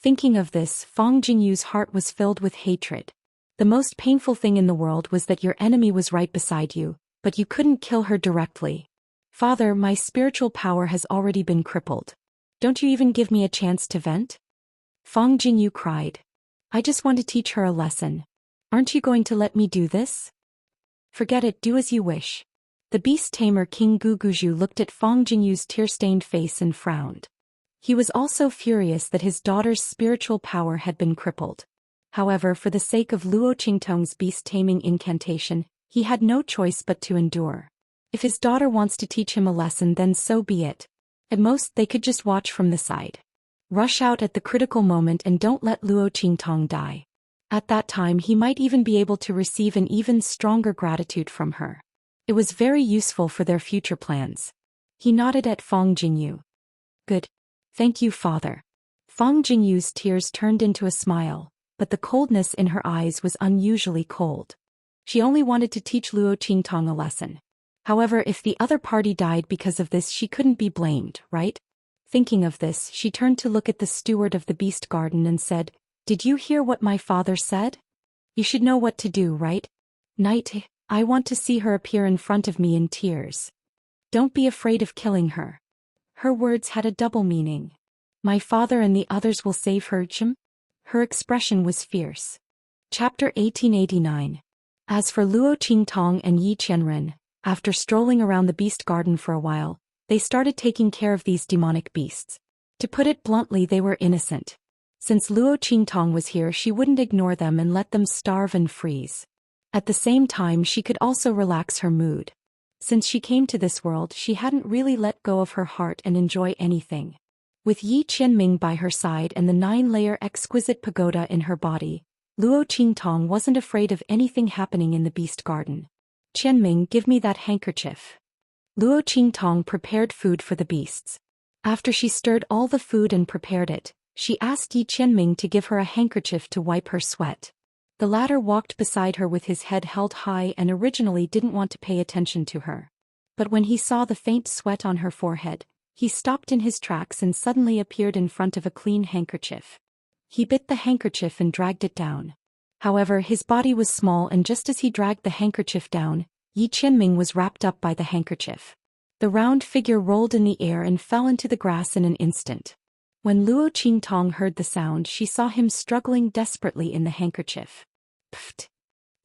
Thinking of this, Fang Jingyu's heart was filled with hatred. The most painful thing in the world was that your enemy was right beside you, but you couldn't kill her directly. Father, my spiritual power has already been crippled. Don't you even give me a chance to vent? Fang Jingyu cried. I just want to teach her a lesson. Aren't you going to let me do this? Forget it, do as you wish. The beast tamer King Guguju looked at Fang Jingyu's tear-stained face and frowned. He was also furious that his daughter's spiritual power had been crippled. However, for the sake of Luo Qingtong's beast-taming incantation, he had no choice but to endure. If his daughter wants to teach him a lesson, then so be it. At most, they could just watch from the side. Rush out at the critical moment and don't let Luo Qingtong die. At that time, he might even be able to receive an even stronger gratitude from her. It was very useful for their future plans. He nodded at Fang Jingyu. Good. Thank you, father. Fang Jingyu's tears turned into a smile, but the coldness in her eyes was unusually cold. She only wanted to teach Luo Qingtong a lesson. However, if the other party died because of this, she couldn't be blamed, right? Thinking of this, she turned to look at the steward of the beast garden and said, Did you hear what my father said? You should know what to do, right? Knight, I want to see her appear in front of me in tears. Don't be afraid of killing her. Her words had a double meaning. My father and the others will save her, Chim? Her expression was fierce. Chapter 1889. As for Luo Qingtong and Yi Qianren, after strolling around the beast garden for a while, they started taking care of these demonic beasts. To put it bluntly, they were innocent. Since Luo Qingtong was here, she wouldn't ignore them and let them starve and freeze. At the same time, she could also relax her mood. Since she came to this world, she hadn't really let go of her heart and enjoy anything. With Yi Qianming by her side and the 9-layer exquisite pagoda in her body, Luo Qingtong wasn't afraid of anything happening in the beast garden. Qianming, give me that handkerchief. Luo Qingtong prepared food for the beasts. After she stirred all the food and prepared it, she asked Yi Qianming to give her a handkerchief to wipe her sweat. The latter walked beside her with his head held high and originally didn't want to pay attention to her. But when he saw the faint sweat on her forehead, he stopped in his tracks and suddenly appeared in front of a clean handkerchief. He bit the handkerchief and dragged it down. However, his body was small, and just as he dragged the handkerchief down, Yi Qianming was wrapped up by the handkerchief. The round figure rolled in the air and fell into the grass in an instant. When Luo Qingtong heard the sound, she saw him struggling desperately in the handkerchief. Pfft!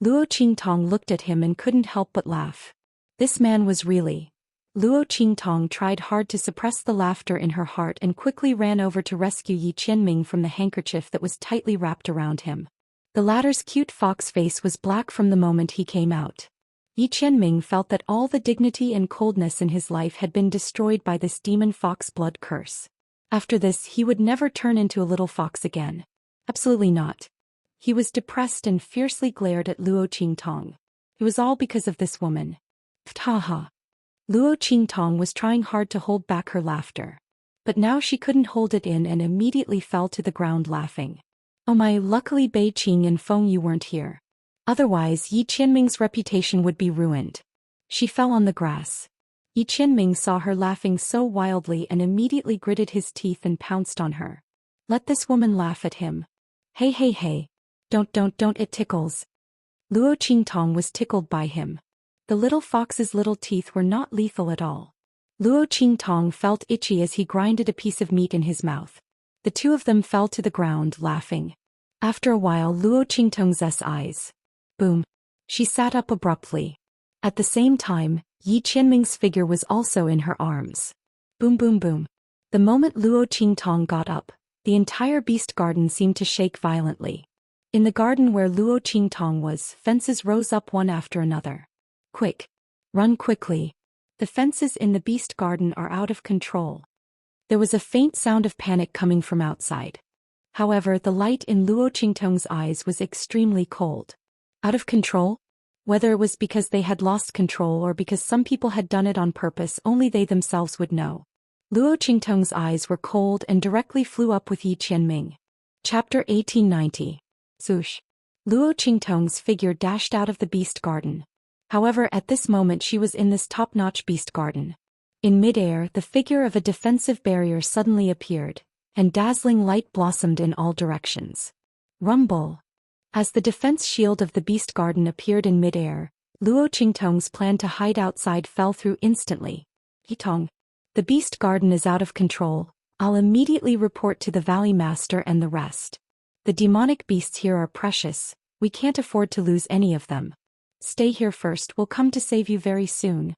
Luo Qingtong looked at him and couldn't help but laugh. This man was really... Luo Qingtong tried hard to suppress the laughter in her heart and quickly ran over to rescue Yi Qianming from the handkerchief that was tightly wrapped around him. The latter's cute fox face was black from the moment he came out. Yi Qianming felt that all the dignity and coldness in his life had been destroyed by this demon fox blood curse. After this, he would never turn into a little fox again. Absolutely not. He was depressed and fiercely glared at Luo Qingtong. It was all because of this woman. Pthaha. Luo Qingtong was trying hard to hold back her laughter. But now she couldn't hold it in and immediately fell to the ground laughing. Oh my, luckily Bei Qing and Feng Yu weren't here. Otherwise, Yi Qianming's reputation would be ruined. She fell on the grass. Yi Qianming saw her laughing so wildly and immediately gritted his teeth and pounced on her. Let this woman laugh at him. Hey hey hey. Don't, it tickles. Luo Qingtong was tickled by him. The little fox's little teeth were not lethal at all. Luo Qingtong felt itchy as he grinded a piece of meat in his mouth. The two of them fell to the ground, laughing. After a while, Luo Qingtong's eyes. Boom. She sat up abruptly. At the same time, Yi Qianming's figure was also in her arms. Boom boom boom. The moment Luo Qingtong got up, the entire beast garden seemed to shake violently. In the garden where Luo Qingtong was, fences rose up one after another. Quick! Run quickly! The fences in the beast garden are out of control. There was a faint sound of panic coming from outside. However, the light in Luo Qingtong's eyes was extremely cold. Out of control? Whether it was because they had lost control or because some people had done it on purpose, only they themselves would know. Luo Qingtong's eyes were cold and directly flew up with Yi Qianming. Chapter 1890. Swoosh. Luo Qingtong's figure dashed out of the beast garden. However, at this moment she was in this top-notch beast garden. In midair, the figure of a defensive barrier suddenly appeared, and dazzling light blossomed in all directions. Rumble. As the defense shield of the beast garden appeared in midair, Luo Qingtong's plan to hide outside fell through instantly. Hitong. The beast garden is out of control. I'll immediately report to the Valley Master and the rest. The demonic beasts here are precious. We can't afford to lose any of them. Stay here first, we'll come to save you very soon.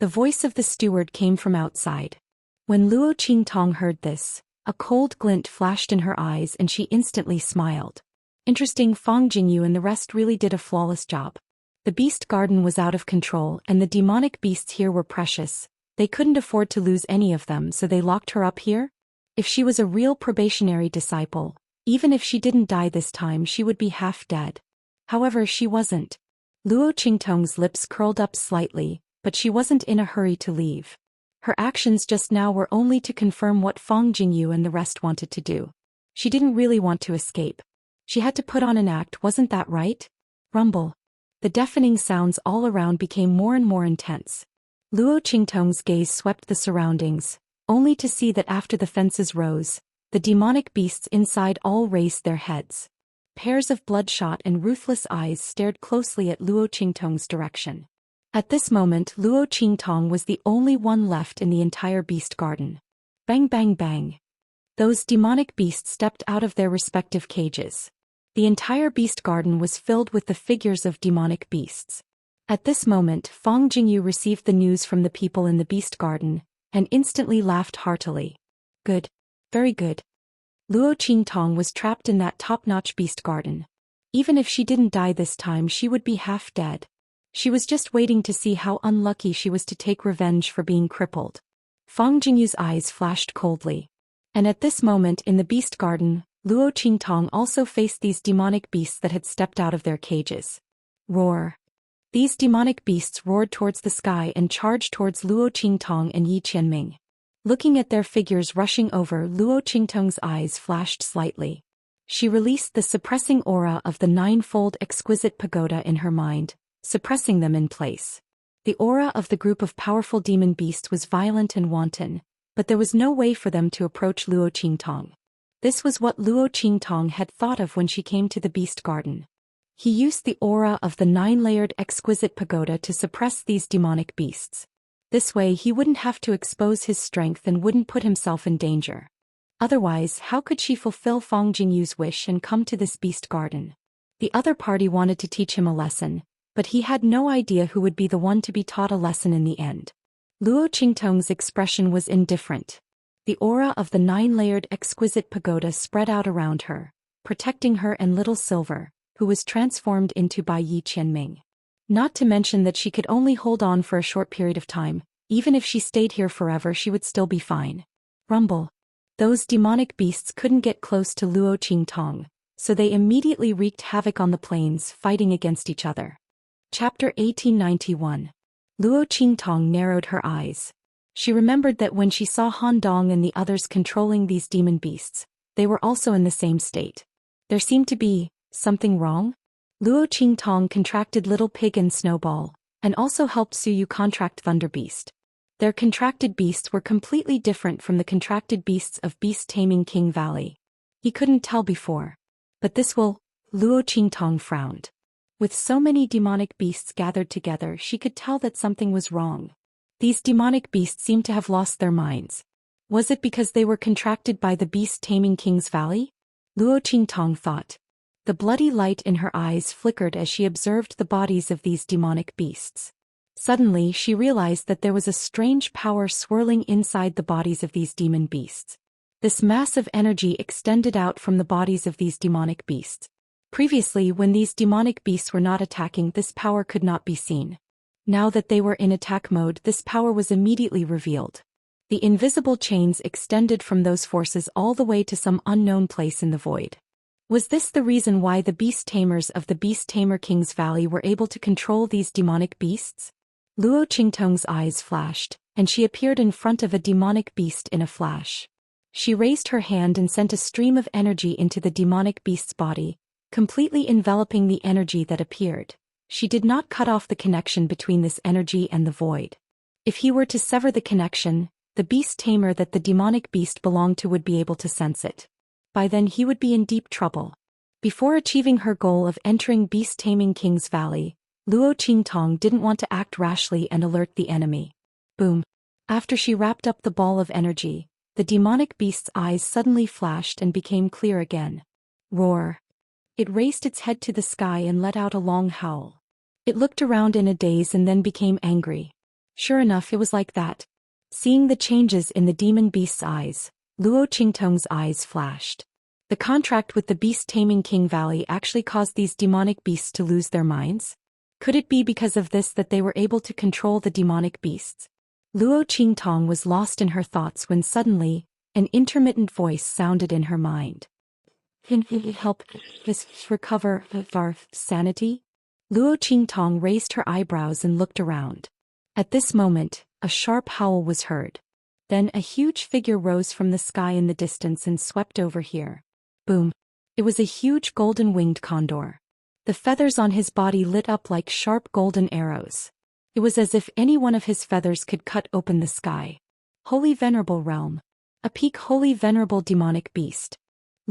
The voice of the steward came from outside. When Luo Qingtong heard this, a cold glint flashed in her eyes and she instantly smiled. Interesting, Fang Jingyu and the rest really did a flawless job. The beast garden was out of control and the demonic beasts here were precious. They couldn't afford to lose any of them, so they locked her up here? If she was a real probationary disciple, even if she didn't die this time, she would be half dead. However, she wasn't. Luo Qingtong's lips curled up slightly, but she wasn't in a hurry to leave. Her actions just now were only to confirm what Fang Jingyu and the rest wanted to do. She didn't really want to escape. She had to put on an act, wasn't that right? Rumble. The deafening sounds all around became more and more intense. Luo Qingtong's gaze swept the surroundings, only to see that after the fences rose, the demonic beasts inside all raised their heads. Pairs of bloodshot and ruthless eyes stared closely at Luo Qingtong's direction. At this moment, Luo Qingtong was the only one left in the entire beast garden. Bang bang bang. Those demonic beasts stepped out of their respective cages. The entire beast garden was filled with the figures of demonic beasts. At this moment, Fang Jingyu received the news from the people in the beast garden, and instantly laughed heartily. Good. Very good. Luo Qingtong was trapped in that top-notch beast garden. Even if she didn't die this time, she would be half dead. She was just waiting to see how unlucky she was to take revenge for being crippled. Fang Jingyu's eyes flashed coldly. And at this moment in the beast garden, Luo Qingtong also faced these demonic beasts that had stepped out of their cages. Roar. These demonic beasts roared towards the sky and charged towards Luo Qingtong and Yi Qianming. Looking at their figures rushing over, Luo Qingtong's eyes flashed slightly. She released the suppressing aura of the ninefold exquisite pagoda in her mind, suppressing them in place. The aura of the group of powerful demon beasts was violent and wanton, but there was no way for them to approach Luo Qingtong. This was what Luo Qingtong had thought of when she came to the beast garden. He used the aura of the nine-layered exquisite pagoda to suppress these demonic beasts. This way he wouldn't have to expose his strength and wouldn't put himself in danger. Otherwise, how could she fulfill Fang Jingyu's wish and come to this beast garden? The other party wanted to teach him a lesson, but he had no idea who would be the one to be taught a lesson in the end. Luo Qingtong's expression was indifferent. The aura of the nine-layered exquisite pagoda spread out around her, protecting her and Little Silver, who was transformed into by Yi Qianming. Not to mention that she could only hold on for a short period of time. Even if she stayed here forever, she would still be fine. Rumble. Those demonic beasts couldn't get close to Luo Qingtong, so they immediately wreaked havoc on the plains, fighting against each other. Chapter 1891. Luo Qingtong narrowed her eyes. She remembered that when she saw Han Dong and the others controlling these demon beasts, they were also in the same state. There seemed to be something wrong? Luo Qingtong contracted Little Pig and Snowball, and also helped Suyu contract Thunder Beast. Their contracted beasts were completely different from the contracted beasts of beast-taming King Valley. He couldn't tell before. But this will... Luo Qingtong frowned. With so many demonic beasts gathered together, she could tell that something was wrong. These demonic beasts seemed to have lost their minds. Was it because they were contracted by the beast-taming King's Valley? Luo Qingtong thought. The bloody light in her eyes flickered as she observed the bodies of these demonic beasts. Suddenly, she realized that there was a strange power swirling inside the bodies of these demon beasts. This massive energy extended out from the bodies of these demonic beasts. Previously, when these demonic beasts were not attacking, this power could not be seen. Now that they were in attack mode, this power was immediately revealed. The invisible chains extended from those forces all the way to some unknown place in the void. Was this the reason why the beast tamers of the Beast Tamer King's Valley were able to control these demonic beasts? Luo Qingtong's eyes flashed, and she appeared in front of a demonic beast in a flash. She raised her hand and sent a stream of energy into the demonic beast's body, completely enveloping the energy that appeared. She did not cut off the connection between this energy and the void. If he were to sever the connection, the beast tamer that the demonic beast belonged to would be able to sense it. By then he would be in deep trouble. Before achieving her goal of entering Beast Taming King's Valley, Luo Qingtong didn't want to act rashly and alert the enemy. Boom. After she wrapped up the ball of energy, the demonic beast's eyes suddenly flashed and became clear again. Roar. It raised its head to the sky and let out a long howl. It looked around in a daze and then became angry. Sure enough, it was like that. Seeing the changes in the demon beast's eyes, Luo Qingtong's eyes flashed. The contract with the Beast Taming King Valley actually caused these demonic beasts to lose their minds? Could it be because of this that they were able to control the demonic beasts? Luo Qingtong was lost in her thoughts when suddenly, an intermittent voice sounded in her mind. Can you help us recover our sanity? Luo Qingtong raised her eyebrows and looked around. At this moment, a sharp howl was heard. Then a huge figure rose from the sky in the distance and swept over here. Boom. It was a huge golden-winged condor. The feathers on his body lit up like sharp golden arrows. It was as if any one of his feathers could cut open the sky. Holy Venerable Realm. A peak holy venerable demonic beast.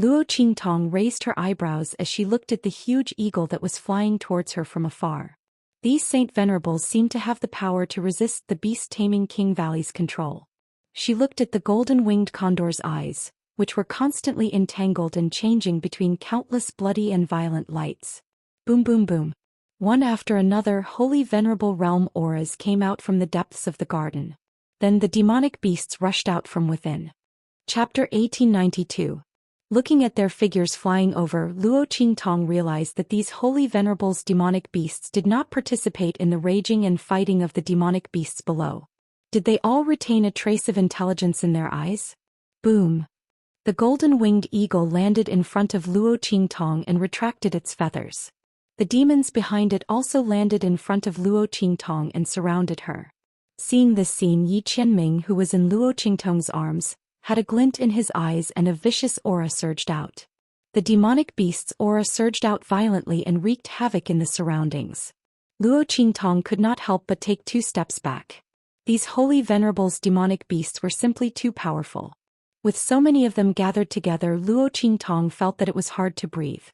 Luo Qingtong raised her eyebrows as she looked at the huge eagle that was flying towards her from afar. These Saint Venerables seemed to have the power to resist the Beast Taming King Valley's control. She looked at the golden-winged condor's eyes, which were constantly entangled and changing between countless bloody and violent lights. Boom boom boom. One after another holy venerable realm auras came out from the depths of the garden. Then the demonic beasts rushed out from within. Chapter 1892. Looking at their figures flying over, Luo Qingtong realized that these holy venerables demonic beasts did not participate in the raging and fighting of the demonic beasts below. Did they all retain a trace of intelligence in their eyes? Boom. The golden-winged eagle landed in front of Luo Qingtong and retracted its feathers. The demons behind it also landed in front of Luo Qingtong and surrounded her. Seeing this scene, Yi Qianming, who was in Luo Qingtong's arms, had a glint in his eyes and a vicious aura surged out. The demonic beast's aura surged out violently and wreaked havoc in the surroundings. Luo Qingtong could not help but take 2 steps back. These holy venerables demonic beasts were simply too powerful. With so many of them gathered together, Luo Qingtong felt that it was hard to breathe.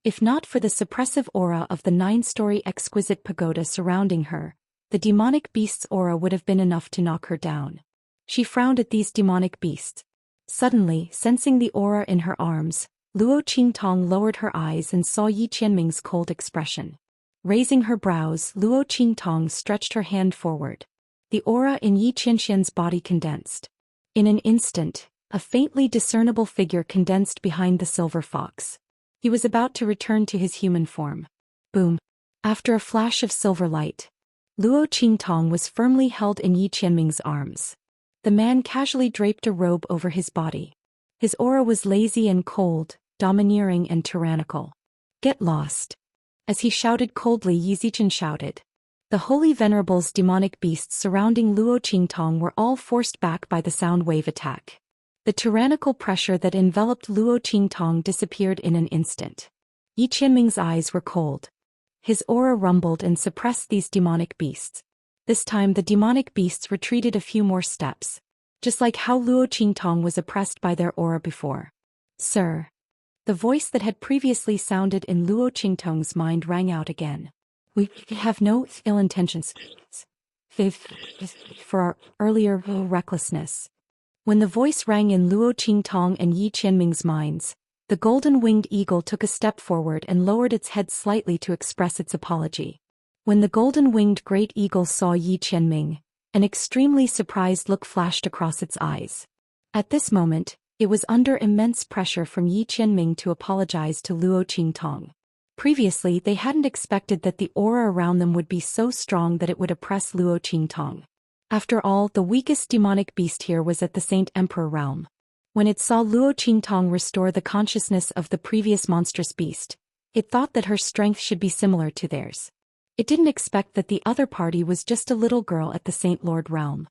If not for the suppressive aura of the 9-story exquisite pagoda surrounding her, the demonic beast's aura would have been enough to knock her down. She frowned at these demonic beasts. Suddenly, sensing the aura in her arms, Luo Qingtong lowered her eyes and saw Yi Qianming's cold expression. Raising her brows, Luo Qingtong stretched her hand forward. The aura in Yi Qianxian's body condensed. In an instant, a faintly discernible figure condensed behind the silver fox. He was about to return to his human form. Boom. After a flash of silver light, Luo Qingtong was firmly held in Yi Qianming's arms. The man casually draped a robe over his body. His aura was lazy and cold, domineering and tyrannical. Get lost. As he shouted coldly, Yi Zichen shouted. The holy venerables demonic beasts surrounding Luo Qingtong were all forced back by the sound wave attack. The tyrannical pressure that enveloped Luo Qingtong disappeared in an instant. Yi Qianming's eyes were cold. His aura rumbled and suppressed these demonic beasts. This time the demonic beasts retreated a few more steps, just like how Luo Qingtong was oppressed by their aura before. Sir. The voice that had previously sounded in Luo Qingtong's mind rang out again. We have no ill intentions for our earlier recklessness. When the voice rang in Luo Qingtong and Yi Qianming's minds, the golden-winged eagle took a step forward and lowered its head slightly to express its apology. When the golden-winged great eagle saw Yi Qianming, an extremely surprised look flashed across its eyes. At this moment, it was under immense pressure from Yi Qianming to apologize to Luo Qingtong. Previously, they hadn't expected that the aura around them would be so strong that it would oppress Luo Qingtong. After all, the weakest demonic beast here was at the Saint Emperor realm. When it saw Luo Qingtong restore the consciousness of the previous monstrous beast, it thought that her strength should be similar to theirs. It didn't expect that the other party was just a little girl at the Saint Lord realm.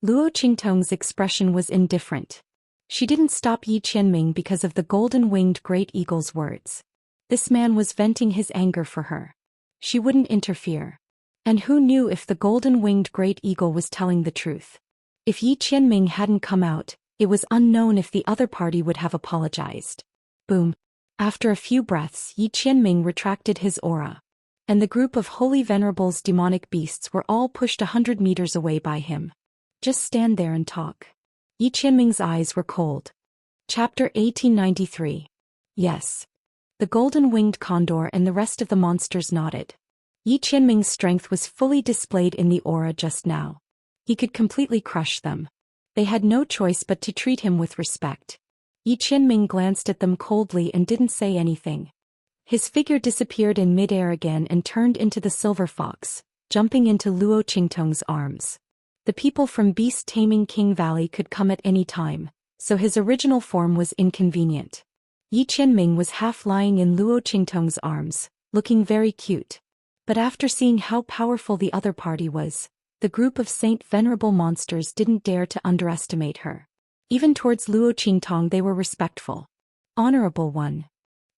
Luo Qingtong's expression was indifferent. She didn't stop Yi Qianming because of the golden-winged great eagle's words. This man was venting his anger for her. She wouldn't interfere. And who knew if the golden-winged great eagle was telling the truth? If Yi Qianming hadn't come out, it was unknown if the other party would have apologized. Boom. After a few breaths, Yi Qianming retracted his aura. And the group of holy venerables demonic beasts were all pushed 100 meters away by him. Just stand there and talk. Yi Qianming's eyes were cold. Chapter 1893. Yes. The golden-winged condor and the rest of the monsters nodded. Yi Qianming's strength was fully displayed in the aura just now. He could completely crush them. They had no choice but to treat him with respect. Yi Qianming glanced at them coldly and didn't say anything. His figure disappeared in midair again and turned into the silver fox, jumping into Luo Qingtong's arms. The people from beast-taming King Valley could come at any time, so his original form was inconvenient. Yi Qianming was half lying in Luo Qingtong's arms, looking very cute. But after seeing how powerful the other party was, the group of Saint Venerable monsters didn't dare to underestimate her. Even towards Luo Qingtong they were respectful. Honorable one.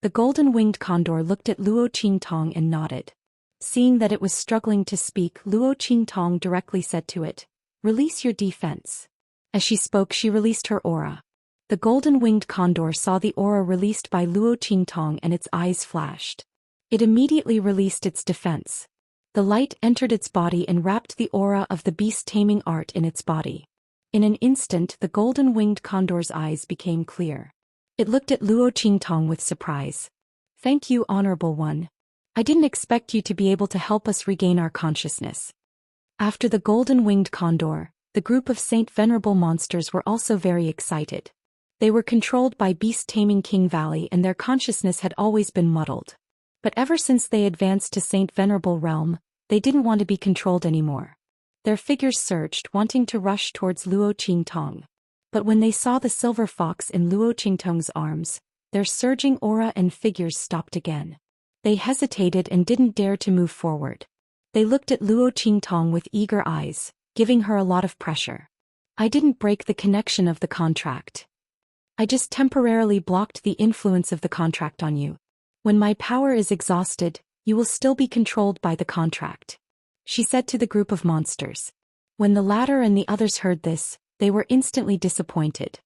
The golden-winged condor looked at Luo Qingtong and nodded. Seeing that it was struggling to speak, Luo Qingtong directly said to it, "Release your defense." As she spoke, she released her aura. The golden-winged condor saw the aura released by Luo Qingtong and its eyes flashed. It immediately released its defense. The light entered its body and wrapped the aura of the beast-taming art in its body. In an instant, the golden-winged condor's eyes became clear. It looked at Luo Qingtong with surprise. "Thank you, Honorable One. I didn't expect you to be able to help us regain our consciousness." After the golden-winged condor, the group of Saint Venerable monsters were also very excited. They were controlled by beast-taming King Valley and their consciousness had always been muddled. But ever since they advanced to Saint Venerable realm, they didn't want to be controlled anymore. Their figures surged, wanting to rush towards Luo Qingtong. But when they saw the silver fox in Luo Qingtong's arms, their surging aura and figures stopped again. They hesitated and didn't dare to move forward. They looked at Luo Qingtong with eager eyes, giving her a lot of pressure. "I didn't break the connection of the contract. I just temporarily blocked the influence of the contract on you. When my power is exhausted, you will still be controlled by the contract," she said to the group of monsters. When the latter and the others heard this, they were instantly disappointed.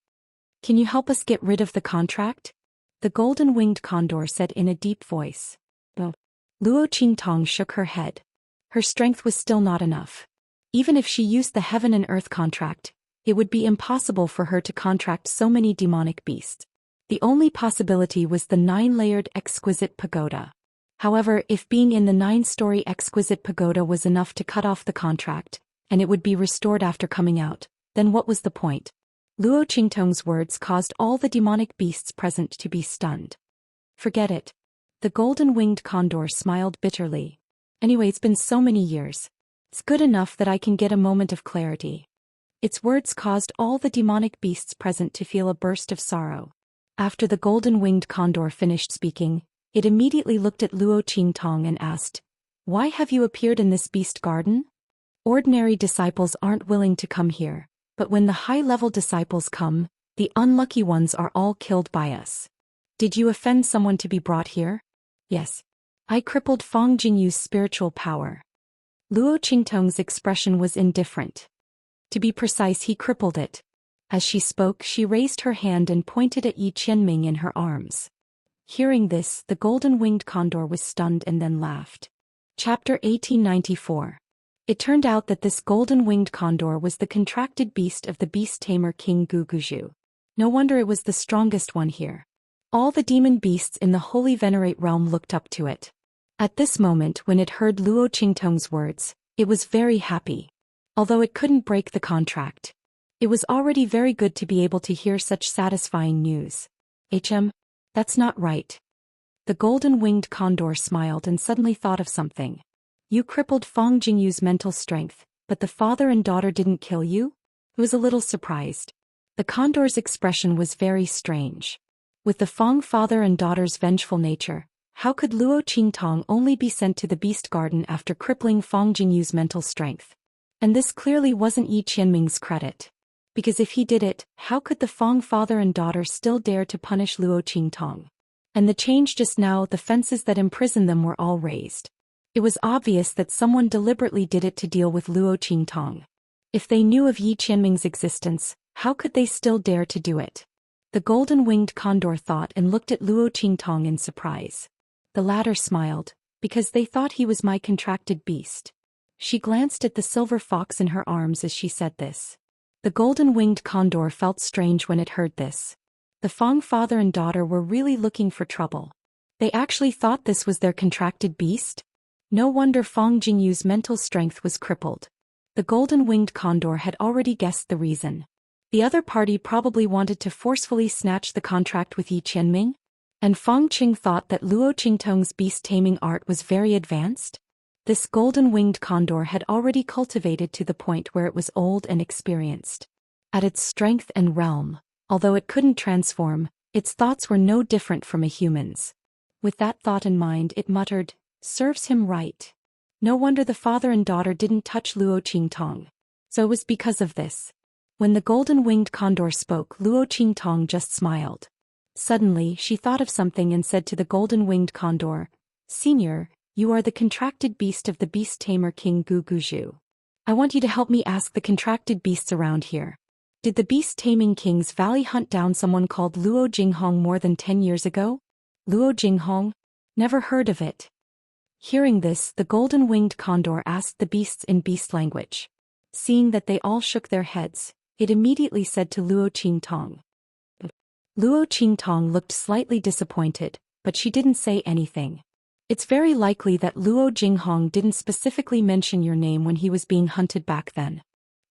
"Can you help us get rid of the contract?" the golden-winged condor said in a deep voice. "No." Luo Qingtong shook her head. Her strength was still not enough. Even if she used the heaven and earth contract, it would be impossible for her to contract so many demonic beasts. The only possibility was the 9-layered exquisite pagoda. However, if being in the 9-story exquisite pagoda was enough to cut off the contract, and it would be restored after coming out, then what was the point? Luo Qingtong's words caused all the demonic beasts present to be stunned. "Forget it." The golden-winged condor smiled bitterly. "Anyway, it's been so many years. It's good enough that I can get a moment of clarity." Its words caused all the demonic beasts present to feel a burst of sorrow. After the golden-winged condor finished speaking, it immediately looked at Luo Qingtong and asked, "Why have you appeared in this beast garden? Ordinary disciples aren't willing to come here, but when the high-level disciples come, the unlucky ones are all killed by us. Did you offend someone to be brought here?" "Yes. I crippled Fang Jingyu's spiritual power." Luo Qingtong's expression was indifferent. To be precise, he crippled it. As she spoke, she raised her hand and pointed at Yi Qianming in her arms. Hearing this, the golden-winged condor was stunned and then laughed. Chapter 1894. It turned out that this golden-winged condor was the contracted beast of the beast tamer King Guguju. No wonder it was the strongest one here. All the demon beasts in the holy venerate realm looked up to it. At this moment, when it heard Luo Qingtong's words, it was very happy. Although it couldn't break the contract. It was already very good to be able to hear such satisfying news. That's not right. The golden-winged condor smiled and suddenly thought of something. You crippled Fang Jingyu's mental strength, but the father and daughter didn't kill you? He was a little surprised. The condor's expression was very strange. With the Fang father and daughter's vengeful nature, how could Luo Qingtong only be sent to the beast garden after crippling Fang Jingyu's mental strength? And this clearly wasn't Yi Qianming's credit. Because if he did it, how could the Fang father and daughter still dare to punish Luo Qingtong? And the change just now, the fences that imprisoned them were all raised. It was obvious that someone deliberately did it to deal with Luo Qingtong. If they knew of Yi Qianming's existence, how could they still dare to do it? The golden-winged condor thought and looked at Luo Qingtong in surprise. The latter smiled, because they thought he was my contracted beast. She glanced at the silver fox in her arms as she said this. The golden-winged condor felt strange when it heard this. The Fang father and daughter were really looking for trouble. They actually thought this was their contracted beast? No wonder Fang Jingyu's mental strength was crippled. The golden-winged condor had already guessed the reason. The other party probably wanted to forcefully snatch the contract with Yi Qianming? And Fang Qing thought that Luo Qingtong's beast-taming art was very advanced? This golden-winged condor had already cultivated to the point where it was old and experienced. At its strength and realm, although it couldn't transform, its thoughts were no different from a human's. With that thought in mind, it muttered, "Serves him right. No wonder the father and daughter didn't touch Luo Qingtong. So it was because of this." When the golden-winged condor spoke, Luo Qingtong just smiled. Suddenly, she thought of something and said to the golden-winged condor, "Senior, you are the contracted beast of the beast tamer King Guguju. I want you to help me ask the contracted beasts around here. Did the beast-taming king's valley hunt down someone called Luo Jinghong more than 10 years ago? Luo Jinghong? Never heard of it." Hearing this, the golden-winged condor asked the beasts in beast language. Seeing that they all shook their heads, it immediately said to Luo Qingtong. Luo Qingtong looked slightly disappointed, but she didn't say anything. It's very likely that Luo Jinghong didn't specifically mention your name when he was being hunted back then.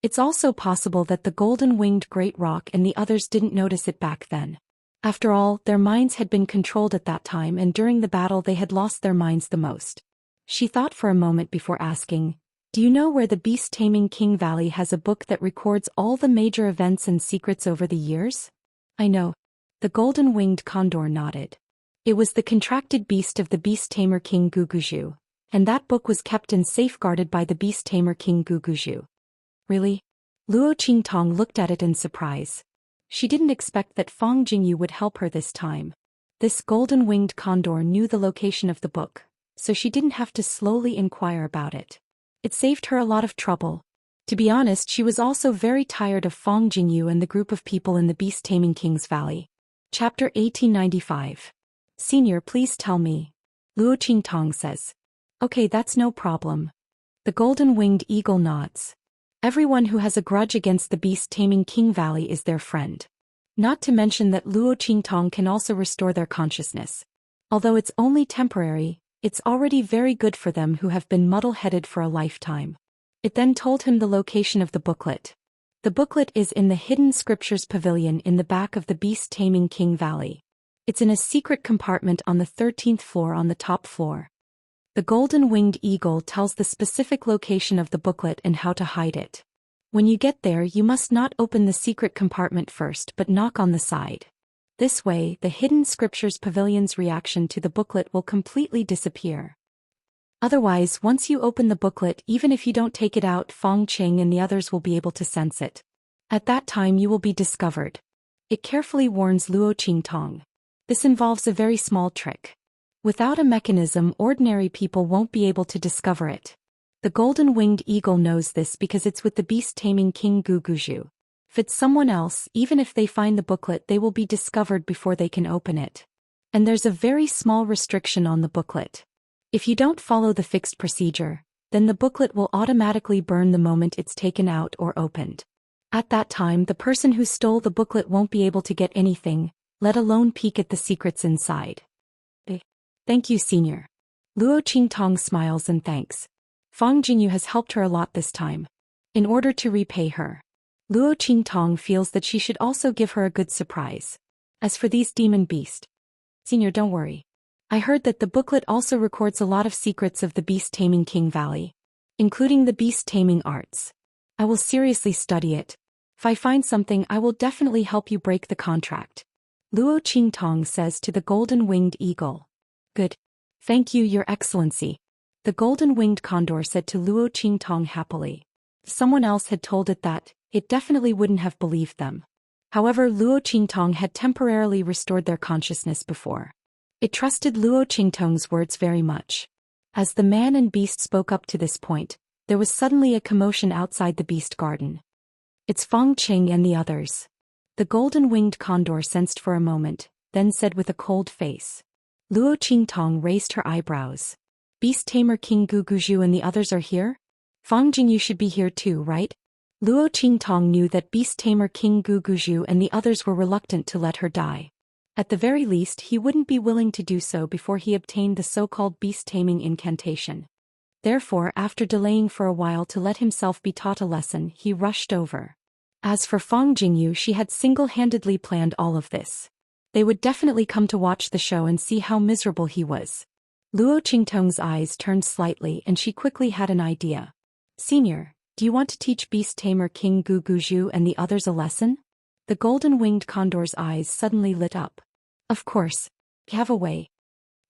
It's also possible that the golden-winged great roc and the others didn't notice it back then. After all, their minds had been controlled at that time, and during the battle they had lost their minds the most. She thought for a moment before asking, "Do you know where the beast-taming King Valley has a book that records all the major events and secrets over the years?" "I know." The golden-winged condor nodded. It was the contracted beast of the beast tamer King Guguju, and that book was kept and safeguarded by the beast tamer King Guguju. Really? Luo Qingtong looked at it in surprise. She didn't expect that Fang Jingyu would help her this time. This golden-winged condor knew the location of the book, so she didn't have to slowly inquire about it. It saved her a lot of trouble. To be honest, she was also very tired of Fang Jingyu and the group of people in the beast-taming King's Valley. Chapter 1895. "Senior, please tell me." Luo Qingtong says. "Okay, that's no problem." The golden-winged eagle nods. Everyone who has a grudge against the beast-taming King Valley is their friend. Not to mention that Luo Qingtong can also restore their consciousness. Although it's only temporary, it's already very good for them who have been muddle-headed for a lifetime. It then told him the location of the booklet. The booklet is in the Hidden Scriptures Pavilion in the back of the beast-taming King Valley. It's in a secret compartment on the 13th floor on the top floor. The golden-winged eagle tells the specific location of the booklet and how to hide it. When you get there, you must not open the secret compartment first but knock on the side. This way, the Hidden Scriptures Pavilion's reaction to the booklet will completely disappear. Otherwise, once you open the booklet, even if you don't take it out, Fang Qing and the others will be able to sense it. At that time you will be discovered. It carefully warns Luo Qingtong. This involves a very small trick. Without a mechanism, ordinary people won't be able to discover it. The golden-winged eagle knows this because it's with the beast-taming King Guguju. If it's someone else, even if they find the booklet, they will be discovered before they can open it. And there's a very small restriction on the booklet. If you don't follow the fixed procedure, then the booklet will automatically burn the moment it's taken out or opened. At that time, the person who stole the booklet won't be able to get anything, let alone peek at the secrets inside. Thank you, Senior. Luo Qingtong smiles and thanks. Fang Jingyu has helped her a lot this time. In order to repay her, Luo Qingtong feels that she should also give her a good surprise. As for these demon beasts, Senior, don't worry. I heard that the booklet also records a lot of secrets of the beast-taming King Valley, including the beast-taming arts. I will seriously study it. If I find something, I will definitely help you break the contract. Luo Qingtong says to the golden-winged eagle. Good. Thank you, Your Excellency. The golden-winged condor said to Luo Qingtong happily. If someone else had told it that, it definitely wouldn't have believed them. However, Luo Qingtong had temporarily restored their consciousness before. It trusted Luo Qingtong's words very much. As the man and beast spoke up to this point, there was suddenly a commotion outside the beast garden. It's Fang Qing and the others. The golden-winged condor sensed for a moment, then said with a cold face. Luo Qingtong raised her eyebrows. Beast Tamer King Guguju and the others are here? Fang Jingyu should be here too, right? Luo Qingtong knew that Beast Tamer King Guguju and the others were reluctant to let her die. At the very least, he wouldn't be willing to do so before he obtained the so-called beast-taming incantation. Therefore, after delaying for a while to let himself be taught a lesson, he rushed over. As for Fang Jingyu, she had single-handedly planned all of this. They would definitely come to watch the show and see how miserable he was. Luo Qingtong's eyes turned slightly and she quickly had an idea. Senior, do you want to teach Beast Tamer King Guguju and the others a lesson? The golden-winged condor's eyes suddenly lit up. Of course. Have a way.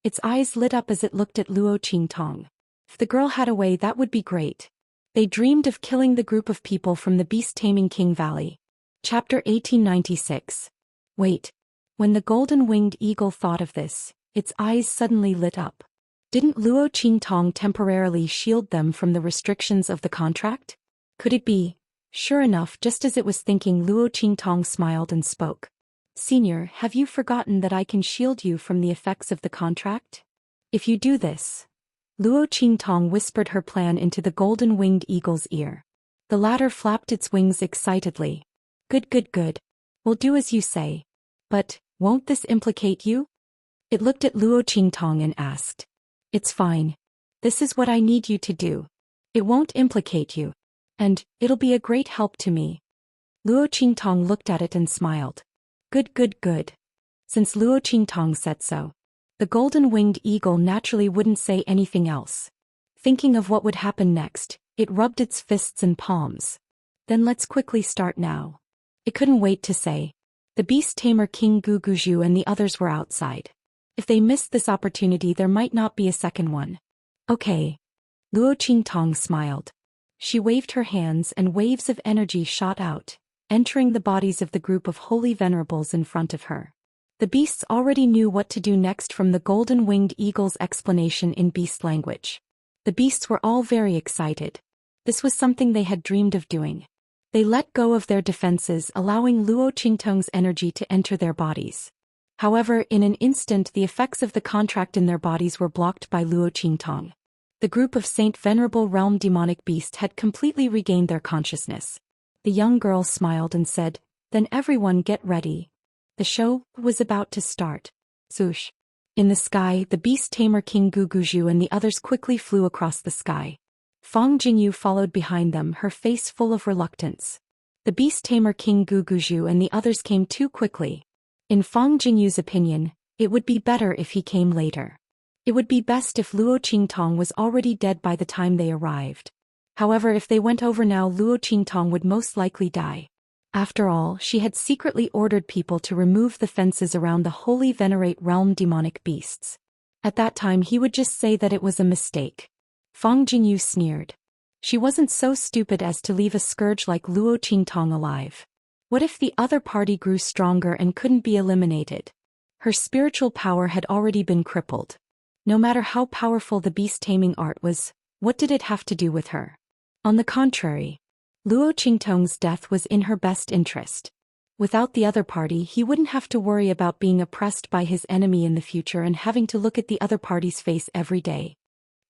Its eyes lit up as it looked at Luo Qingtong. If the girl had a way, that would be great. They dreamed of killing the group of people from the beast-taming King Valley. Chapter 1896. Wait. When the golden-winged eagle thought of this, its eyes suddenly lit up. Didn't Luo Qingtong temporarily shield them from the restrictions of the contract? Could it be? Sure enough, just as it was thinking, Luo Qingtong smiled and spoke. Senior, have you forgotten that I can shield you from the effects of the contract? If you do this... Luo Qingtong whispered her plan into the golden-winged eagle's ear. The latter flapped its wings excitedly. Good, good, good. We'll do as you say. But, won't this implicate you? It looked at Luo Qingtong and asked. It's fine. This is what I need you to do. It won't implicate you. And, it'll be a great help to me. Luo Qingtong looked at it and smiled. Good, good, good. Since Luo Qingtong said so, the golden-winged eagle naturally wouldn't say anything else. Thinking of what would happen next, it rubbed its fists and palms. Then let's quickly start now. It couldn't wait to say. The beast tamer King Guguju and the others were outside. If they missed this opportunity, there might not be a second one. Okay. Luo Qingtong smiled. She waved her hands and waves of energy shot out, entering the bodies of the group of holy venerables in front of her. The beasts already knew what to do next from the golden-winged eagle's explanation in beast language. The beasts were all very excited. This was something they had dreamed of doing. They let go of their defenses, allowing Luo Qingtong's energy to enter their bodies. However, in an instant the effects of the contract in their bodies were blocked by Luo Qingtong. The group of Saint Venerable Realm demonic beasts had completely regained their consciousness. The young girl smiled and said, Then everyone get ready. The show was about to start. Swoosh. In the sky, the beast tamer King Guguju and the others quickly flew across the sky. Fang Jingyu followed behind them, her face full of reluctance. The beast tamer King Guguju and the others came too quickly. In Fang Jingyu's opinion, it would be better if he came later. It would be best if Luo Qingtong was already dead by the time they arrived. However, if they went over now, Luo Qingtong would most likely die. After all, she had secretly ordered people to remove the fences around the holy venerate realm demonic beasts. At that time he would just say that it was a mistake. Fang Jingyu sneered. She wasn't so stupid as to leave a scourge like Luo Qingtong alive. What if the other party grew stronger and couldn't be eliminated? Her spiritual power had already been crippled. No matter how powerful the beast-taming art was, what did it have to do with her? On the contrary, Luo Qingtong's death was in her best interest. Without the other party, he wouldn't have to worry about being oppressed by his enemy in the future and having to look at the other party's face every day.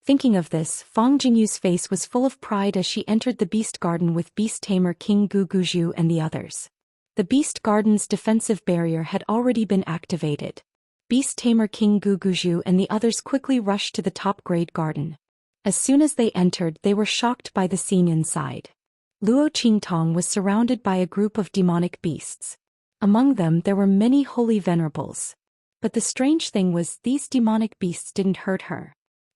Thinking of this, Fang Jingyu's face was full of pride as she entered the beast garden with beast tamer King Guguju and the others. The beast garden's defensive barrier had already been activated. Beast tamer King Guguju and the others quickly rushed to the top-grade garden. As soon as they entered, they were shocked by the scene inside. Luo Qingtong was surrounded by a group of demonic beasts. Among them there were many holy venerables. But the strange thing was, these demonic beasts didn't hurt her.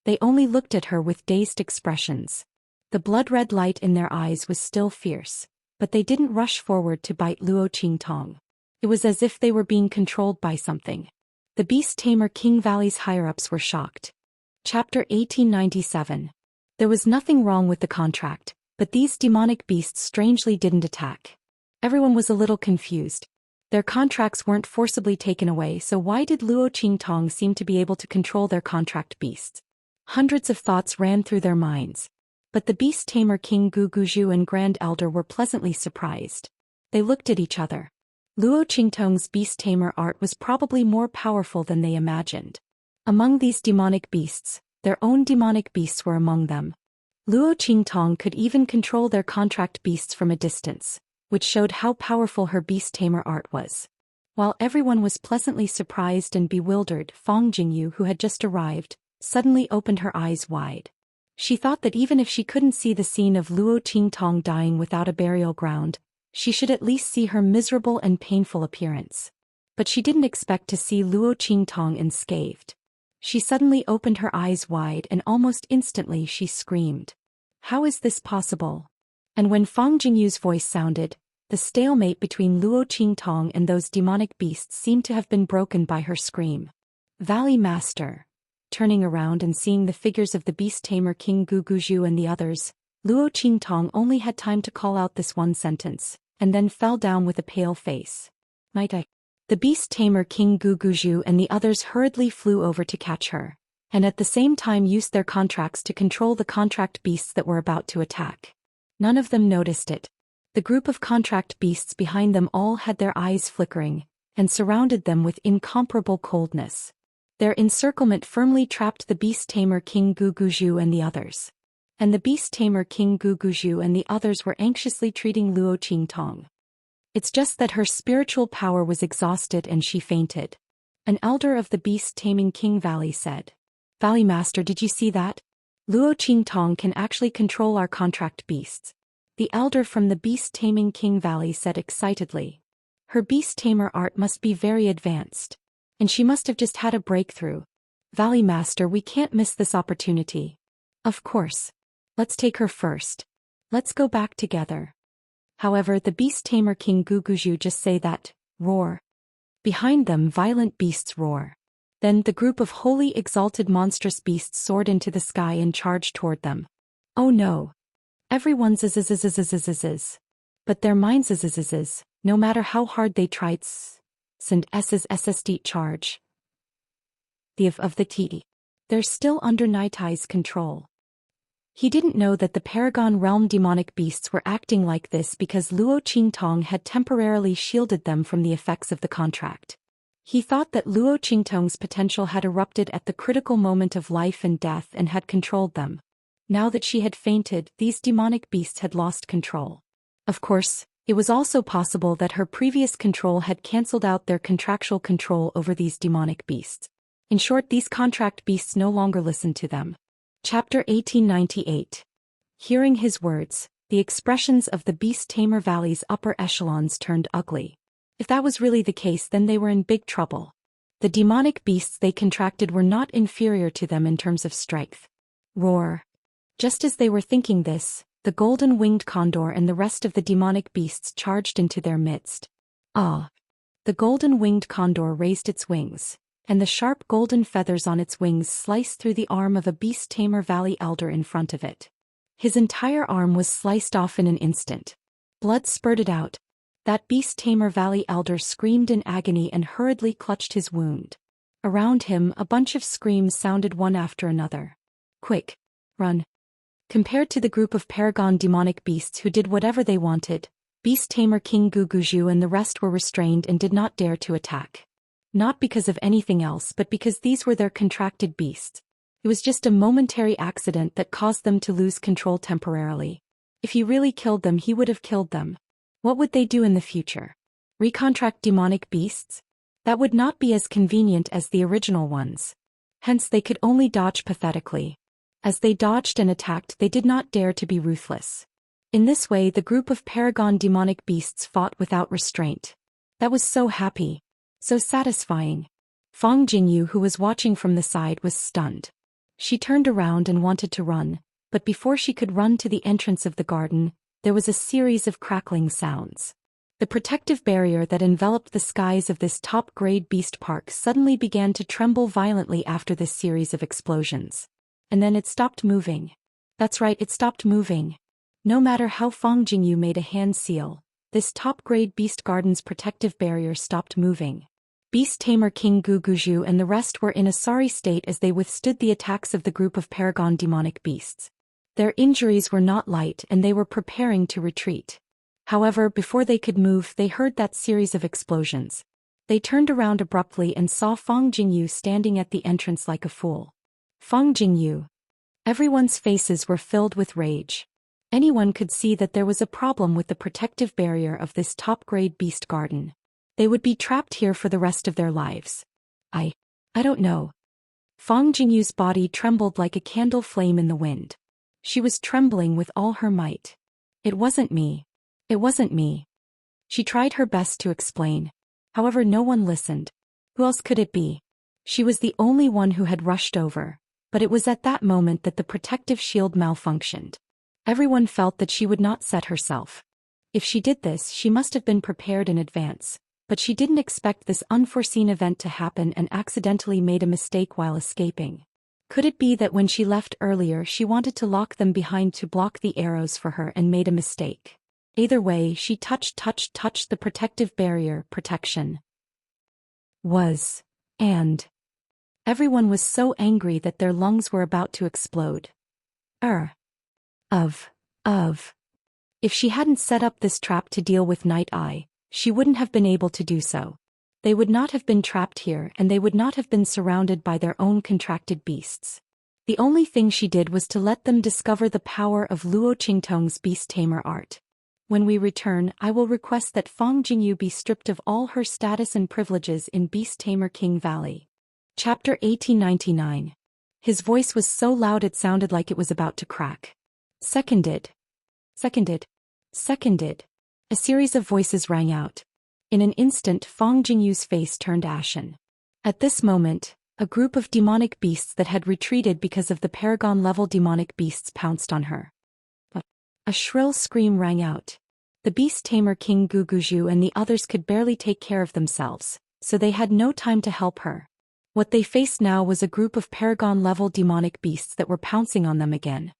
They only looked at her with dazed expressions. The blood-red light in their eyes was still fierce, but they didn't rush forward to bite Luo Qingtong. It was as if they were being controlled by something. The beast tamer King Valley's higher-ups were shocked. Chapter 1897. There was nothing wrong with the contract, but these demonic beasts strangely didn't attack. Everyone was a little confused. Their contracts weren't forcibly taken away, so why did Luo Qingtong seem to be able to control their contract beasts? Hundreds of thoughts ran through their minds. But the beast tamer King Guguju and Grand Elder were pleasantly surprised. They looked at each other. Luo Qingtong's beast tamer art was probably more powerful than they imagined. Among these demonic beasts, their own demonic beasts were among them. Luo Qingtong could even control their contract beasts from a distance, which showed how powerful her beast tamer art was. While everyone was pleasantly surprised and bewildered, Fang Jingyu, who had just arrived, suddenly opened her eyes wide. She thought that even if she couldn't see the scene of Luo Qingtong dying without a burial ground, she should at least see her miserable and painful appearance. But she didn't expect to see Luo Qingtong unscathed. She suddenly opened her eyes wide and almost instantly she screamed. How is this possible? And when Fang Jingyu's voice sounded, the stalemate between Luo Qingtong and those demonic beasts seemed to have been broken by her scream. Valley Master. Turning around and seeing the figures of the beast tamer King Guguju and the others, Luo Qingtong only had time to call out this one sentence, and then fell down with a pale face. Might I? The beast tamer King Guguju and the others hurriedly flew over to catch her, and at the same time used their contracts to control the contract beasts that were about to attack. None of them noticed it. The group of contract beasts behind them all had their eyes flickering, and surrounded them with incomparable coldness. Their encirclement firmly trapped the beast tamer King Guguju and the others. And the beast tamer King Guguju and the others were anxiously treating Luo Qingtong. It's just that her spiritual power was exhausted and she fainted. An elder of the beast taming King Valley said. Valley Master, did you see that? Luo Qingtong can actually control our contract beasts. The elder from the beast taming King Valley said excitedly. Her beast tamer art must be very advanced. And she must have just had a breakthrough. Valley Master, we can't miss this opportunity. Of course. Let's take her first. Let's go back together. However, the beast tamer King Guguju just say that, roar. Behind them violent beasts roar. Then the group of holy exalted monstrous beasts soared into the sky and charged toward them. Oh no. Everyone zzzzzzzzzzz. But their minds zzzzz, no matter how hard they tried and SSD charge. The of the T. They're still under Nightai's control. He didn't know that the Paragon Realm demonic beasts were acting like this because Luo Qingtong had temporarily shielded them from the effects of the contract. He thought that Luo Qingtong's potential had erupted at the critical moment of life and death and had controlled them. Now that she had fainted, these demonic beasts had lost control. Of course, it was also possible that her previous control had cancelled out their contractual control over these demonic beasts. In short, these contract beasts no longer listened to them. Chapter 1898. Hearing his words, the expressions of the Beast Tamer Valley's upper echelons turned ugly. If that was really the case, then they were in big trouble. The demonic beasts they contracted were not inferior to them in terms of strength. Roar. Just as they were thinking this, the golden-winged condor and the rest of the demonic beasts charged into their midst. Ah! The golden-winged condor raised its wings, and the sharp golden feathers on its wings sliced through the arm of a Beast Tamer Valley elder in front of it. His entire arm was sliced off in an instant. Blood spurted out. That Beast Tamer Valley elder screamed in agony and hurriedly clutched his wound. Around him, a bunch of screams sounded one after another. Quick! Run! Compared to the group of Paragon demonic beasts who did whatever they wanted, Beast Tamer King Guguju and the rest were restrained and did not dare to attack. Not because of anything else but because these were their contracted beasts. It was just a momentary accident that caused them to lose control temporarily. If he really killed them, he would have killed them. What would they do in the future? Recontract demonic beasts? That would not be as convenient as the original ones. Hence they could only dodge pathetically. As they dodged and attacked, they did not dare to be ruthless. In this way, the group of paragon demonic beasts fought without restraint. That was so happy. So satisfying. Fang Jingyu, who was watching from the side, was stunned. She turned around and wanted to run, but before she could run to the entrance of the garden, there was a series of crackling sounds. The protective barrier that enveloped the skies of this top-grade beast park suddenly began to tremble violently after this series of explosions. And then it stopped moving. That's right, it stopped moving. No matter how Fang Jingyu made a hand seal, this top-grade beast garden's protective barrier stopped moving. Beast Tamer King Guguju and the rest were in a sorry state as they withstood the attacks of the group of paragon demonic beasts. Their injuries were not light and they were preparing to retreat. However, before they could move, they heard that series of explosions. They turned around abruptly and saw Fang Jingyu standing at the entrance like a fool. Fang Jingyu. Everyone's faces were filled with rage. Anyone could see that there was a problem with the protective barrier of this top-grade beast garden. They would be trapped here for the rest of their lives. I don't know. Fang Jingyu's body trembled like a candle flame in the wind. She was trembling with all her might. It wasn't me. It wasn't me. She tried her best to explain. However, no one listened. Who else could it be? She was the only one who had rushed over, but it was at that moment that the protective shield malfunctioned. Everyone felt that she would not set herself. If she did this, she must have been prepared in advance. But she didn't expect this unforeseen event to happen and accidentally made a mistake while escaping. Could it be that when she left earlier she wanted to lock them behind to block the arrows for her and made a mistake? Either way, she touched the protective barrier protection. And everyone was so angry that their lungs were about to explode. If she hadn't set up this trap to deal with Night Eye, she wouldn't have been able to do so. They would not have been trapped here and they would not have been surrounded by their own contracted beasts. The only thing she did was to let them discover the power of Luo Qingtong's beast tamer art. When we return, I will request that Fang Jingyu be stripped of all her status and privileges in Beast Tamer King Valley. Chapter 1899. His voice was so loud it sounded like it was about to crack. Seconded. A series of voices rang out. In an instant, Fang Jingyu's face turned ashen. At this moment, a group of demonic beasts that had retreated because of the paragon-level demonic beasts pounced on her. A shrill scream rang out. The beast tamer King Guguju and the others could barely take care of themselves, so they had no time to help her. What they faced now was a group of paragon-level demonic beasts that were pouncing on them again.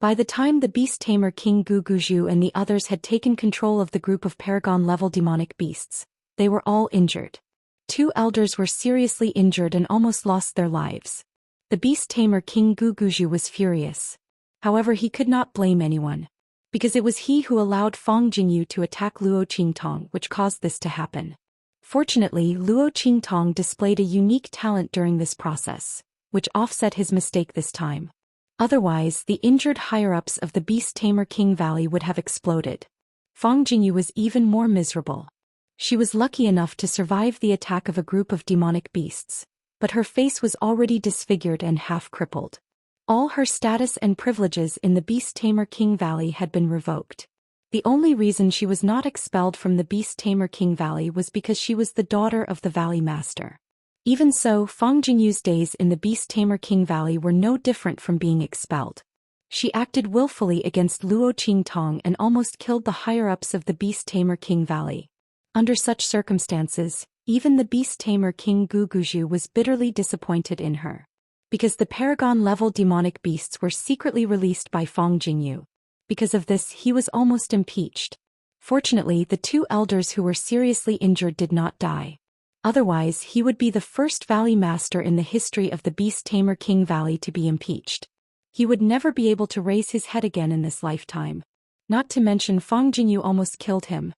By the time the beast tamer King Guguju and the others had taken control of the group of paragon-level demonic beasts, they were all injured. 2 elders were seriously injured and almost lost their lives. The beast tamer King Guguju was furious. However, he could not blame anyone. Because it was he who allowed Fang Jingyu to attack Luo Qingtong which caused this to happen. Fortunately, Luo Qingtong displayed a unique talent during this process, which offset his mistake this time. Otherwise, the injured higher-ups of the Beast Tamer King Valley would have exploded. Fang Jingyu was even more miserable. She was lucky enough to survive the attack of a group of demonic beasts, but her face was already disfigured and half-crippled. All her status and privileges in the Beast Tamer King Valley had been revoked. The only reason she was not expelled from the Beast Tamer King Valley was because she was the daughter of the Valley Master. Even so, Fang Jingyu's days in the Beast Tamer King Valley were no different from being expelled. She acted willfully against Luo Qingtong and almost killed the higher-ups of the Beast Tamer King Valley. Under such circumstances, even the Beast Tamer King Guguju was bitterly disappointed in her. Because the paragon-level demonic beasts were secretly released by Fang Jingyu. Because of this, he was almost impeached. Fortunately, the 2 elders who were seriously injured did not die. Otherwise, he would be the first Valley Master in the history of the Beast Tamer King Valley to be impeached. He would never be able to raise his head again in this lifetime. Not to mention Fang Jingyu almost killed him.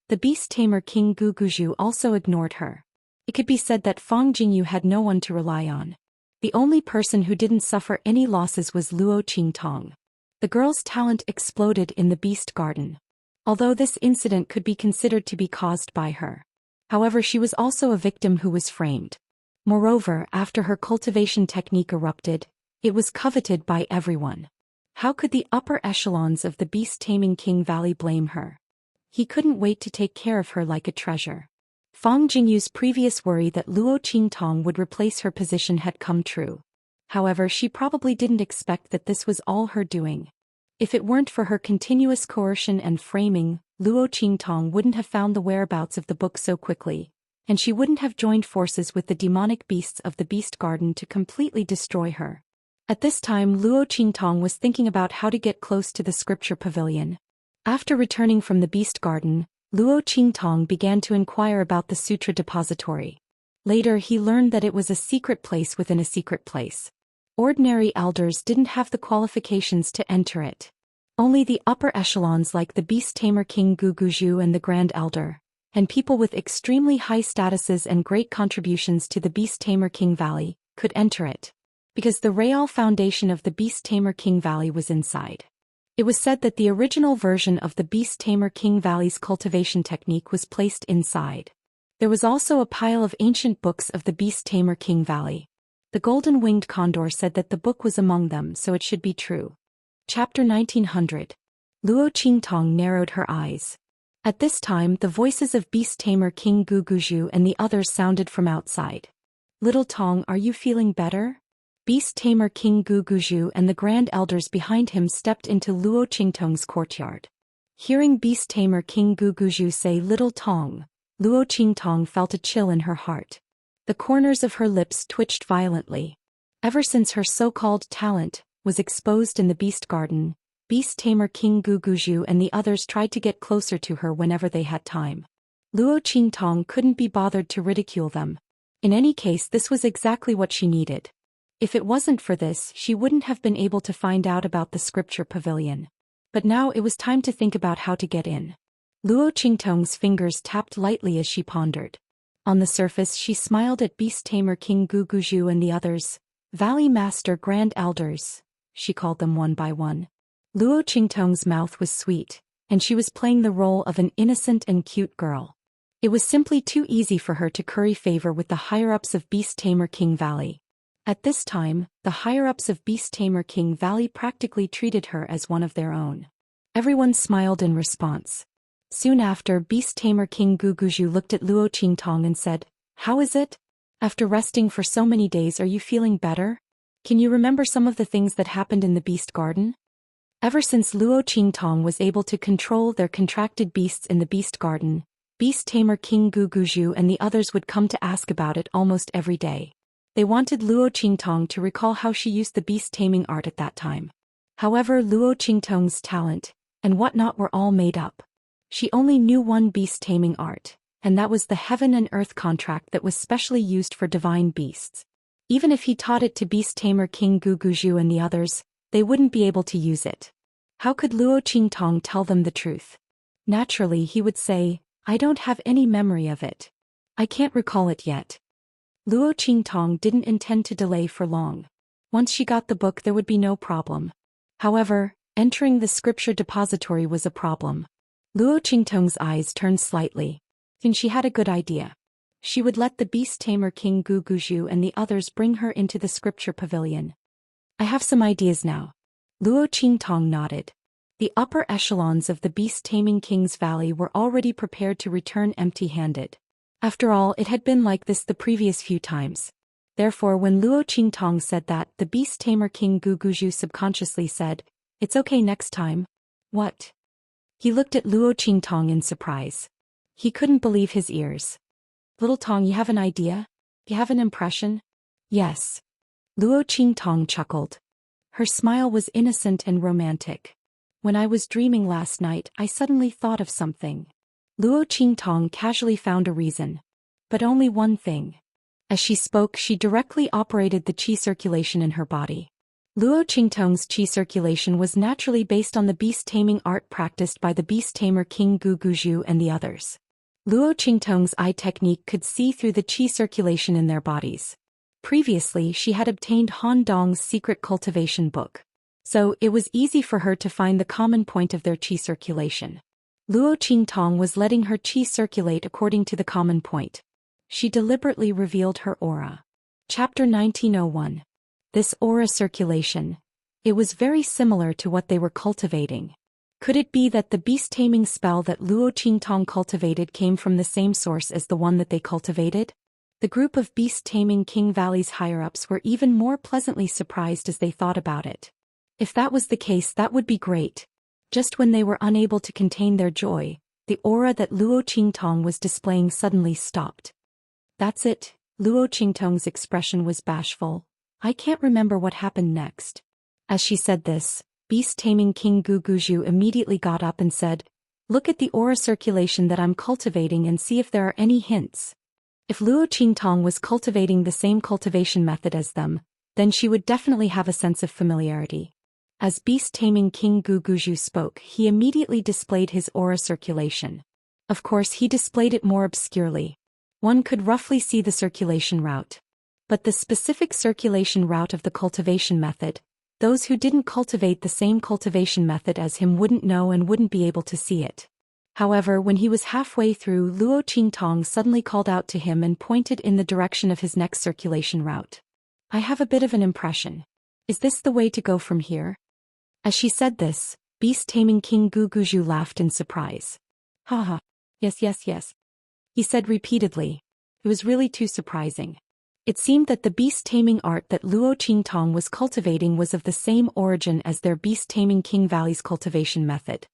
The beast tamer King Guguju also ignored her. It could be said that Fang Jingyu had no one to rely on. The only person who didn't suffer any losses was Luo Qingtong. The girl's talent exploded in the beast garden. Although this incident could be considered to be caused by her. However, she was also a victim who was framed. Moreover, after her cultivation technique erupted, it was coveted by everyone. How could the upper echelons of the beast-taming King Valley blame her? He couldn't wait to take care of her like a treasure. Fang Jingyu's previous worry that Luo Qingtong would replace her position had come true. However, she probably didn't expect that this was all her doing. If it weren't for her continuous coercion and framing, Luo Qingtong wouldn't have found the whereabouts of the book so quickly, and she wouldn't have joined forces with the demonic beasts of the Beast Garden to completely destroy her. At this time, Luo Qingtong was thinking about how to get close to the scripture pavilion. After returning from the Beast Garden, Luo Qingtong began to inquire about the Sutra Depository. Later he learned that it was a secret place within a secret place. Ordinary elders didn't have the qualifications to enter it. Only the upper echelons like the Beast Tamer King Guguju and the Grand Elder, and people with extremely high statuses and great contributions to the Beast Tamer King Valley, could enter it. Because the real foundation of the Beast Tamer King Valley was inside. It was said that the original version of the Beast Tamer King Valley's cultivation technique was placed inside. There was also a pile of ancient books of the Beast Tamer King Valley. The golden-winged condor said that the book was among them, so it should be true. Chapter 1900. Luo Qingtong narrowed her eyes. At this time, the voices of Beast Tamer King Guguju and the others sounded from outside. Little Tong, are you feeling better? Beast Tamer King Guguju and the Grand Elders behind him stepped into Luo Qingtong's courtyard. Hearing Beast Tamer King Guguju say Little Tong, Luo Qingtong felt a chill in her heart. The corners of her lips twitched violently. Ever since her so-called talent was exposed in the Beast Garden, Beast Tamer King Guguju and the others tried to get closer to her whenever they had time. Luo Qingtong couldn't be bothered to ridicule them. In any case, this was exactly what she needed. If it wasn't for this, she wouldn't have been able to find out about the scripture pavilion. But now it was time to think about how to get in. Luo Qingtong's fingers tapped lightly as she pondered. On the surface, she smiled at Beast Tamer King Guguju and the others. Valley Master Grand Elders, she called them one by one. Luo Qingtong's mouth was sweet, and she was playing the role of an innocent and cute girl. It was simply too easy for her to curry favor with the higher-ups of Beast Tamer King Valley. At this time, the higher-ups of Beast Tamer King Valley practically treated her as one of their own. Everyone smiled in response. Soon after, Beast Tamer King Guguju looked at Luo Qingtong and said, "How is it? After resting for so many days, are you feeling better? Can you remember some of the things that happened in the Beast Garden?" Ever since Luo Qingtong was able to control their contracted beasts in the Beast Garden, Beast Tamer King Guguju and the others would come to ask about it almost every day. They wanted Luo Qingtong to recall how she used the beast taming art at that time. However, Luo Qingtong's talent and whatnot were all made up. She only knew one beast taming art, and that was the heaven and earth contract that was specially used for divine beasts. Even if he taught it to Beast Tamer King Guguju and the others, they wouldn't be able to use it. How could Luo Qingtong tell them the truth? Naturally, he would say, "I don't have any memory of it. I can't recall it yet." Luo Qingtong didn't intend to delay for long. Once she got the book, there would be no problem. However, entering the scripture depository was a problem. Luo Qingtong's eyes turned slightly. Then she had a good idea. She would let the Beast Tamer King Guguju and the others bring her into the scripture pavilion. "I have some ideas now." Luo Qingtong nodded. The upper echelons of the Beast Taming King's Valley were already prepared to return empty-handed. After all, it had been like this the previous few times. Therefore, when Luo Qingtong said that, the Beast Tamer King Guguju subconsciously said, "It's okay next time." What? He looked at Luo Qingtong in surprise. He couldn't believe his ears. "Little Tong, you have an idea? You have an impression?" "Yes." Luo Qingtong chuckled. Her smile was innocent and romantic. "When I was dreaming last night, I suddenly thought of something." Luo Qingtong casually found a reason. But only one thing. As she spoke, she directly operated the qi circulation in her body. Luo Qingtong's qi circulation was naturally based on the beast-taming art practiced by the beast-tamer King Guguzhu and the others. Luo Qingtong's eye technique could see through the qi circulation in their bodies. Previously, she had obtained Han Dong's secret cultivation book. So, it was easy for her to find the common point of their qi circulation. Luo Qingtong was letting her qi circulate according to the common point. She deliberately revealed her aura. Chapter 1901. This aura circulation. It was very similar to what they were cultivating. Could it be that the beast-taming spell that Luo Qingtong cultivated came from the same source as the one that they cultivated? The group of beast-taming King Valley's higher-ups were even more pleasantly surprised as they thought about it. If that was the case, that would be great. Just when they were unable to contain their joy, the aura that Luo Qingtong was displaying suddenly stopped. That's it. Luo Qingtong's expression was bashful. I can't remember what happened next. As she said this, beast-taming King Guguzhu immediately got up and said, "Look at the aura circulation that I'm cultivating and see if there are any hints." If Luo Qingtong was cultivating the same cultivation method as them, then she would definitely have a sense of familiarity. As beast-taming King Guguzhu spoke, he immediately displayed his aura circulation. Of course, he displayed it more obscurely. One could roughly see the circulation route. But the specific circulation route of the cultivation method, those who didn't cultivate the same cultivation method as him wouldn't know and wouldn't be able to see it. However, when he was halfway through, Luo Qingtong suddenly called out to him and pointed in the direction of his next circulation route. "I have a bit of an impression. Is this the way to go from here?" As she said this, beast-taming King Guguzhu laughed in surprise. "Haha. Yes, yes, yes," he said repeatedly. It was really too surprising. It seemed that the beast-taming art that Luo Qingtong was cultivating was of the same origin as their beast-taming King Valley's cultivation method.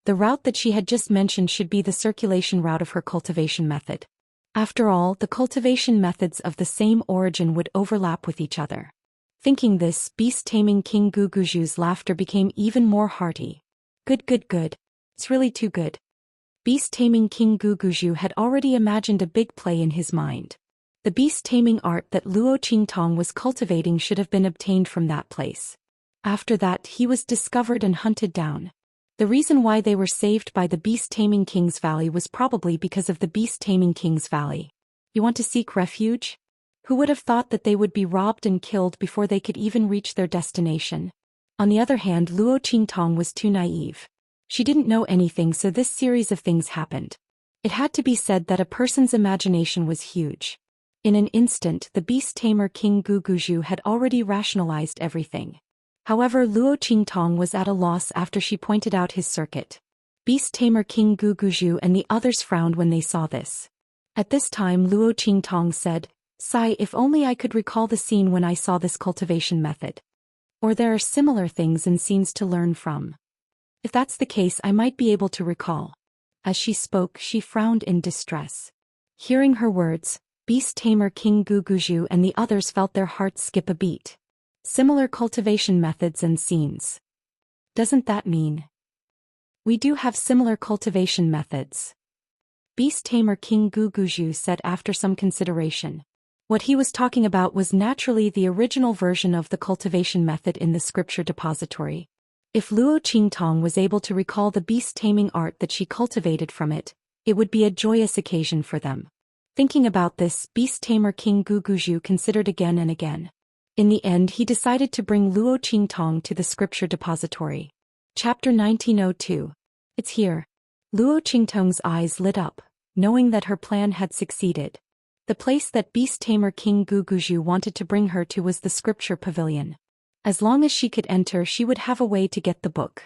The route that she had just mentioned should be the circulation route of her cultivation method. After all, the cultivation methods of the same origin would overlap with each other. Thinking this, beast-taming King Guguzhu's laughter became even more hearty. Good, good, good. It's really too good. Beast-taming King Guguzhu had already imagined a big play in his mind. The beast-taming art that Luo Qingtong was cultivating should have been obtained from that place. After that, he was discovered and hunted down. The reason why they were saved by the beast-taming King's Valley was probably because of the beast-taming King's Valley. You want to seek refuge? Who would have thought that they would be robbed and killed before they could even reach their destination? On the other hand, Luo Qingtong was too naive. She didn't know anything, so this series of things happened. It had to be said that a person's imagination was huge. In an instant, the beast-tamer King Guguzhu had already rationalized everything. However, Luo Qingtong was at a loss after she pointed out his circuit. Beast-tamer King Guguzhu and the others frowned when they saw this. At this time, Luo Qingtong said, "Sigh, if only I could recall the scene when I saw this cultivation method. Or there are similar things and scenes to learn from. If that's the case, I might be able to recall." As she spoke, she frowned in distress. Hearing her words, beast-tamer King Guguzhu and the others felt their hearts skip a beat. Similar cultivation methods and scenes. Doesn't that mean we do have similar cultivation methods? Beast-tamer King Guguzhu said after some consideration. What he was talking about was naturally the original version of the cultivation method in the scripture depository. If Luo Qingtong was able to recall the beast-taming art that she cultivated from it, it would be a joyous occasion for them. Thinking about this, beast-tamer King Guguzhu considered again and again. In the end, he decided to bring Luo Qingtong to the scripture depository. Chapter 1902. It's here. Luo Qingtong's eyes lit up, knowing that her plan had succeeded. The place that beast-tamer King Guguzhu wanted to bring her to was the scripture pavilion. As long as she could enter, she would have a way to get the book.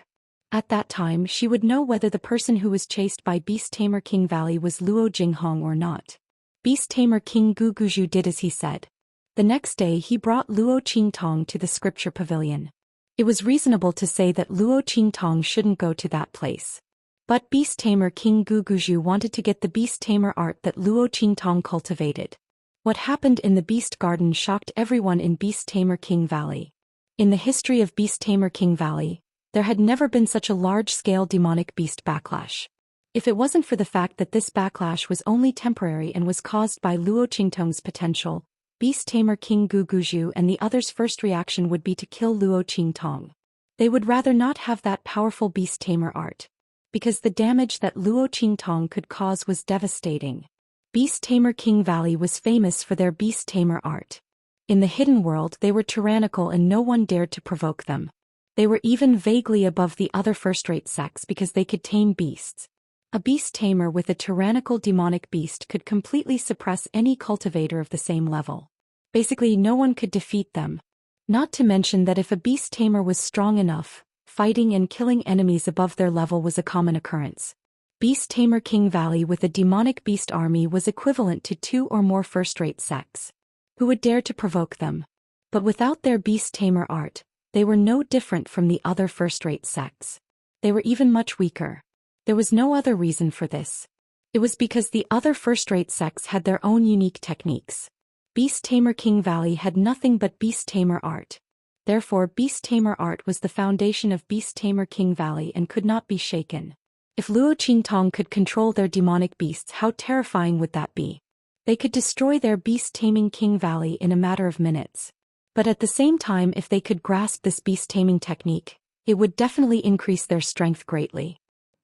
At that time, she would know whether the person who was chased by beast-tamer King Valley was Luo Jinghong or not. Beast-tamer King Guguzhu did as he said. The next day, he brought Luo Qingtong to the scripture pavilion. It was reasonable to say that Luo Qingtong shouldn't go to that place. But beast-tamer King Guguzhu wanted to get the beast-tamer art that Luo Qingtong cultivated. What happened in the beast garden shocked everyone in beast-tamer King Valley. In the history of beast-tamer King Valley, there had never been such a large-scale demonic beast backlash. If it wasn't for the fact that this backlash was only temporary and was caused by Luo Qingtong's potential, Beast Tamer King Guguju and the others' first reaction would be to kill Luo Qingtong. They would rather not have that powerful beast tamer art, because the damage that Luo Qingtong could cause was devastating. Beast Tamer King Valley was famous for their beast tamer art. In the hidden world they were tyrannical and no one dared to provoke them. They were even vaguely above the other first-rate sects because they could tame beasts. A beast tamer with a tyrannical demonic beast could completely suppress any cultivator of the same level. Basically, no one could defeat them. Not to mention that if a beast tamer was strong enough, fighting and killing enemies above their level was a common occurrence. Beast Tamer King Valley with a demonic beast army was equivalent to 2 or more first-rate sects. Who would dare to provoke them? But without their beast tamer art, they were no different from the other first-rate sects. They were even much weaker. There was no other reason for this. It was because the other first-rate sects had their own unique techniques. Beast Tamer King Valley had nothing but beast tamer art. Therefore, beast tamer art was the foundation of Beast Tamer King Valley and could not be shaken. If Luo Qingtong could control their demonic beasts, how terrifying would that be? They could destroy their beast-taming King Valley in a matter of minutes. But at the same time, if they could grasp this beast-taming technique, it would definitely increase their strength greatly.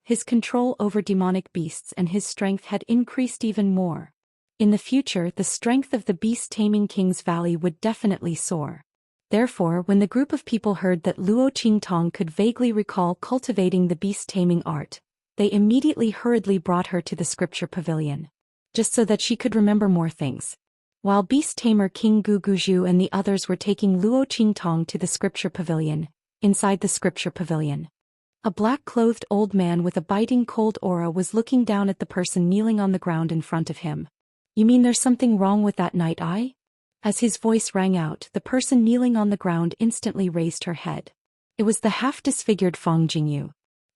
His control over demonic beasts and his strength had increased even more. In the future, the strength of the beast-taming King's Valley would definitely soar. Therefore, when the group of people heard that Luo Qingtong could vaguely recall cultivating the beast-taming art, they immediately hurriedly brought her to the scripture pavilion, just so that she could remember more things. While Beast Tamer King Guguju and the others were taking Luo Qingtong to the scripture pavilion, inside the scripture pavilion, a black-clothed old man with a biting cold aura was looking down at the person kneeling on the ground in front of him. "You mean there's something wrong with that night eye?" As his voice rang out, the person kneeling on the ground instantly raised her head. It was the half-disfigured Fang Jingyu.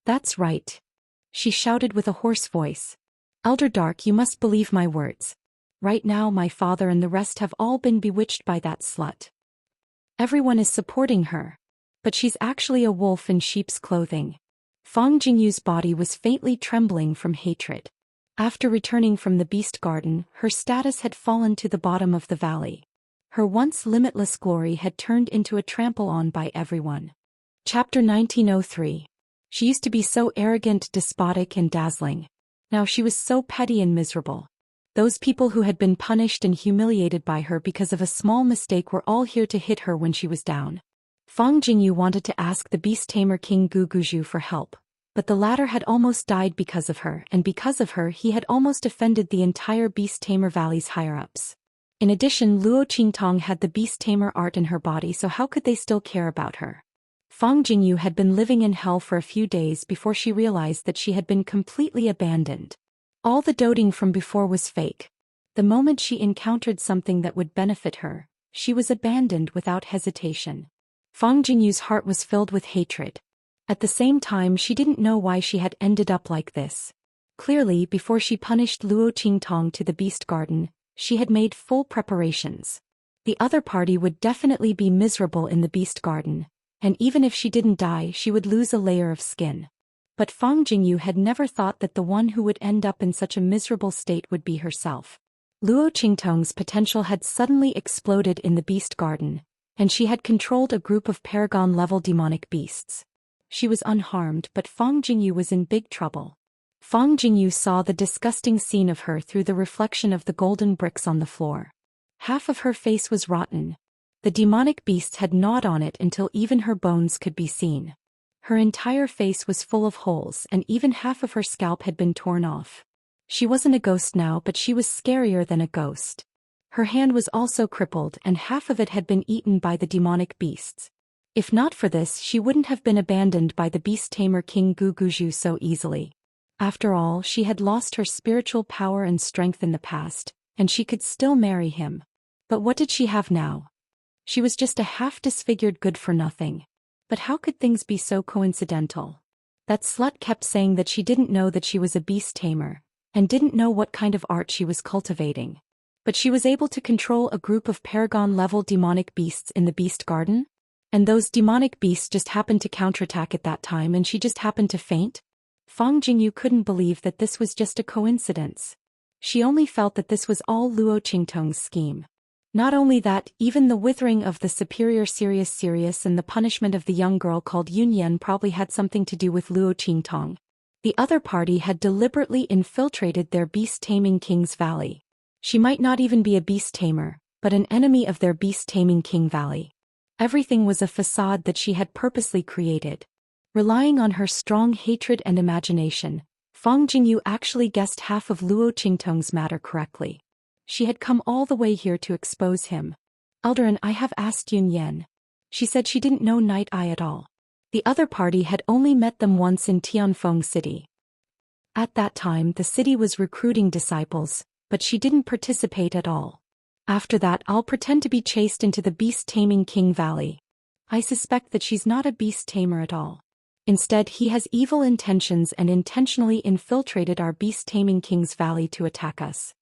"That's right," she shouted with a hoarse voice. "Elder Dark, you must believe my words. Right now my father and the rest have all been bewitched by that slut. Everyone is supporting her. But she's actually a wolf in sheep's clothing." Fang Jingyu's body was faintly trembling from hatred. After returning from the beast garden, her status had fallen to the bottom of the valley. Her once limitless glory had turned into a trample on by everyone. Chapter 1903. She used to be so arrogant, despotic, and dazzling. Now she was so petty and miserable. Those people who had been punished and humiliated by her because of a small mistake were all here to hit her when she was down. Fang Jingyu wanted to ask the beast tamer King Guguju for help, but the latter had almost died because of her, and because of her he had almost offended the entire Beast Tamer Valley's higher-ups. In addition, Luo Qingtong had the beast tamer art in her body, so how could they still care about her? Fang Jingyu had been living in hell for a few days before she realized that she had been completely abandoned. All the doting from before was fake. The moment she encountered something that would benefit her, she was abandoned without hesitation. Fang Jingyu's heart was filled with hatred. At the same time, she didn't know why she had ended up like this. Clearly, before she punished Luo Qingtong to the beast garden, she had made full preparations. The other party would definitely be miserable in the beast garden, and even if she didn't die, she would lose a layer of skin. But Fang Jingyu had never thought that the one who would end up in such a miserable state would be herself. Luo Qingtong's potential had suddenly exploded in the beast garden, and she had controlled a group of paragon-level demonic beasts. She was unharmed, but Fang Jingyu was in big trouble. Fang Jingyu saw the disgusting scene of her through the reflection of the golden bricks on the floor. Half of her face was rotten. The demonic beasts had gnawed on it until even her bones could be seen. Her entire face was full of holes, and even half of her scalp had been torn off. She wasn't a ghost now, but she was scarier than a ghost. Her hand was also crippled, and half of it had been eaten by the demonic beasts. If not for this, she wouldn't have been abandoned by the beast tamer King Guguju so easily. After all, she had lost her spiritual power and strength in the past, and she could still marry him. But what did she have now? She was just a half-disfigured good-for-nothing. But how could things be so coincidental? That slut kept saying that she didn't know that she was a beast tamer, and didn't know what kind of art she was cultivating. But she was able to control a group of paragon-level demonic beasts in the beast garden? And those demonic beasts just happened to counterattack at that time and she just happened to faint? Fang Jingyu couldn't believe that this was just a coincidence. She only felt that this was all Luo Qingtong's scheme. Not only that, even the withering of the superior Sirius and the punishment of the young girl called Yunyan probably had something to do with Luo Qingtong. The other party had deliberately infiltrated their beast-taming king's valley. She might not even be a beast-tamer, but an enemy of their beast-taming king valley. Everything was a facade that she had purposely created. Relying on her strong hatred and imagination, Fang Jingyu actually guessed half of Luo Qingtong's matter correctly. She had come all the way here to expose him. Eldarin, I have asked Yunyan. She said she didn't know Night Eye at all. The other party had only met them once in Tianfeng City. At that time the city was recruiting disciples, but she didn't participate at all. After that I'll pretend to be chased into the beast-taming king valley. I suspect that she's not a beast-tamer at all. Instead he has evil intentions and intentionally infiltrated our beast-taming king's valley to attack us.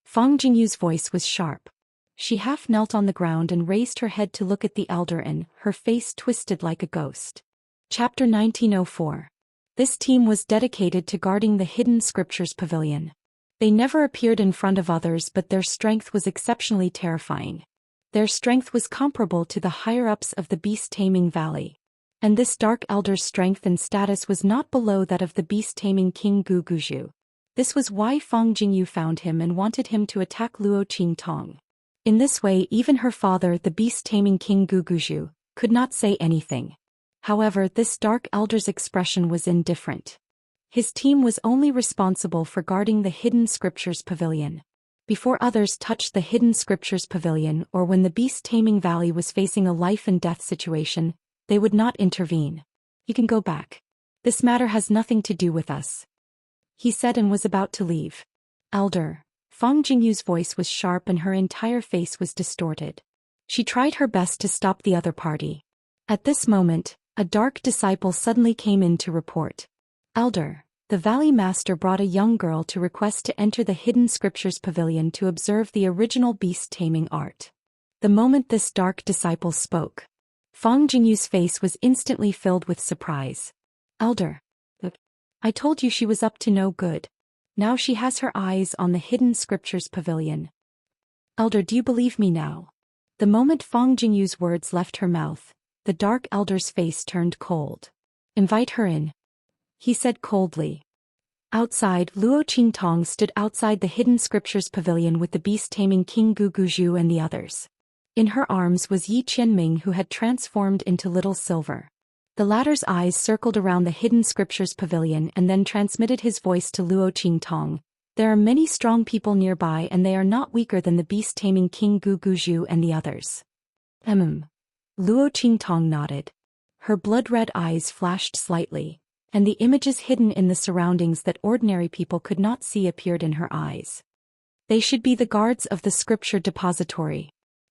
Fang Jingyu's voice was sharp. She half knelt on the ground and raised her head to look at the elder and, her face twisted like a ghost. Chapter 1904. This team was dedicated to guarding the Hidden Scriptures Pavilion. They never appeared in front of others, but their strength was exceptionally terrifying. Their strength was comparable to the higher-ups of the beast-taming valley. And this dark elder's strength and status was not below that of the beast-taming king Gu Guzhu. This was why Fang Jingyu found him and wanted him to attack Luo Qingtong. In this way even her father, the beast-taming king Gu Guzhu, could not say anything. However, this dark elder's expression was indifferent. His team was only responsible for guarding the Hidden Scriptures Pavilion. Before others touched the Hidden Scriptures Pavilion or when the beast-taming valley was facing a life-and-death situation, they would not intervene. You can go back. This matter has nothing to do with us, he said and was about to leave. Elder. Fang Jingyu's voice was sharp and her entire face was distorted. She tried her best to stop the other party. At this moment, a dark disciple suddenly came in to report. Elder. The Valley Master brought a young girl to request to enter the Hidden Scriptures Pavilion to observe the original beast-taming art. The moment this dark disciple spoke, Fang Jingyu's face was instantly filled with surprise. Elder. I told you she was up to no good. Now she has her eyes on the Hidden Scriptures Pavilion. Elder, do you believe me now? The moment Fang Jingyu's words left her mouth, the dark elder's face turned cold. Invite her in, he said coldly. Outside, Luo Qingtong stood outside the Hidden Scriptures Pavilion with the beast-taming king Gu Guzhu and the others. In her arms was Yi Qianming, who had transformed into Little Silver. The latter's eyes circled around the Hidden Scriptures Pavilion and then transmitted his voice to Luo Qingtong. There are many strong people nearby and they are not weaker than the beast-taming king Gu Guzhu and the others. Luo Qingtong nodded. Her blood-red eyes flashed slightly, and the images hidden in the surroundings that ordinary people could not see appeared in her eyes. They should be the guards of the Scripture Depository.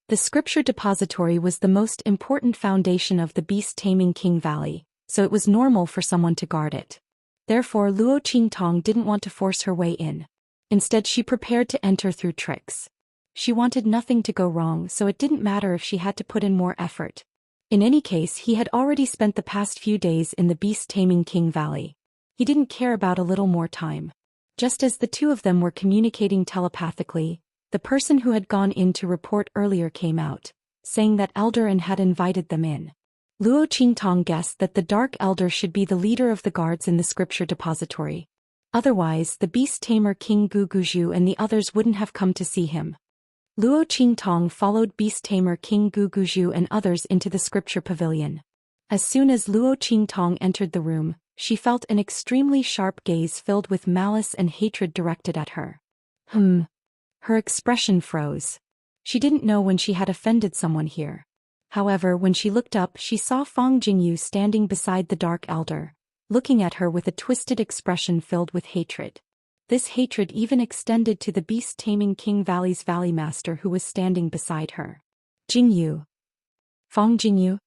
The Scripture Depository was the most important foundation of the beast-taming king valley, so it was normal for someone to guard it. Therefore Luo Qingtong didn't want to force her way in. Instead she prepared to enter through tricks. She wanted nothing to go wrong, so it didn't matter if she had to put in more effort. In any case, he had already spent the past few days in the beast-taming king valley. He didn't care about a little more time. Just as the two of them were communicating telepathically, the person who had gone in to report earlier came out, saying that Elder had invited them in. Luo Qingtong guessed that the Dark Elder should be the leader of the guards in the Scripture Depository. Otherwise, the beast-tamer King Gu Guzhu and the others wouldn't have come to see him. Luo Qingtong followed beast-tamer King Gu Guzhu and others into the Scripture Pavilion. As soon as Luo Qingtong entered the room, she felt an extremely sharp gaze filled with malice and hatred directed at her. Her expression froze. She didn't know when she had offended someone here. However, when she looked up, she saw Fang Jingyu standing beside the Dark Elder, looking at her with a twisted expression filled with hatred. This hatred even extended to the beast-taming King Valley's Valley Master who was standing beside her. Jingyu. Fang Jingyu.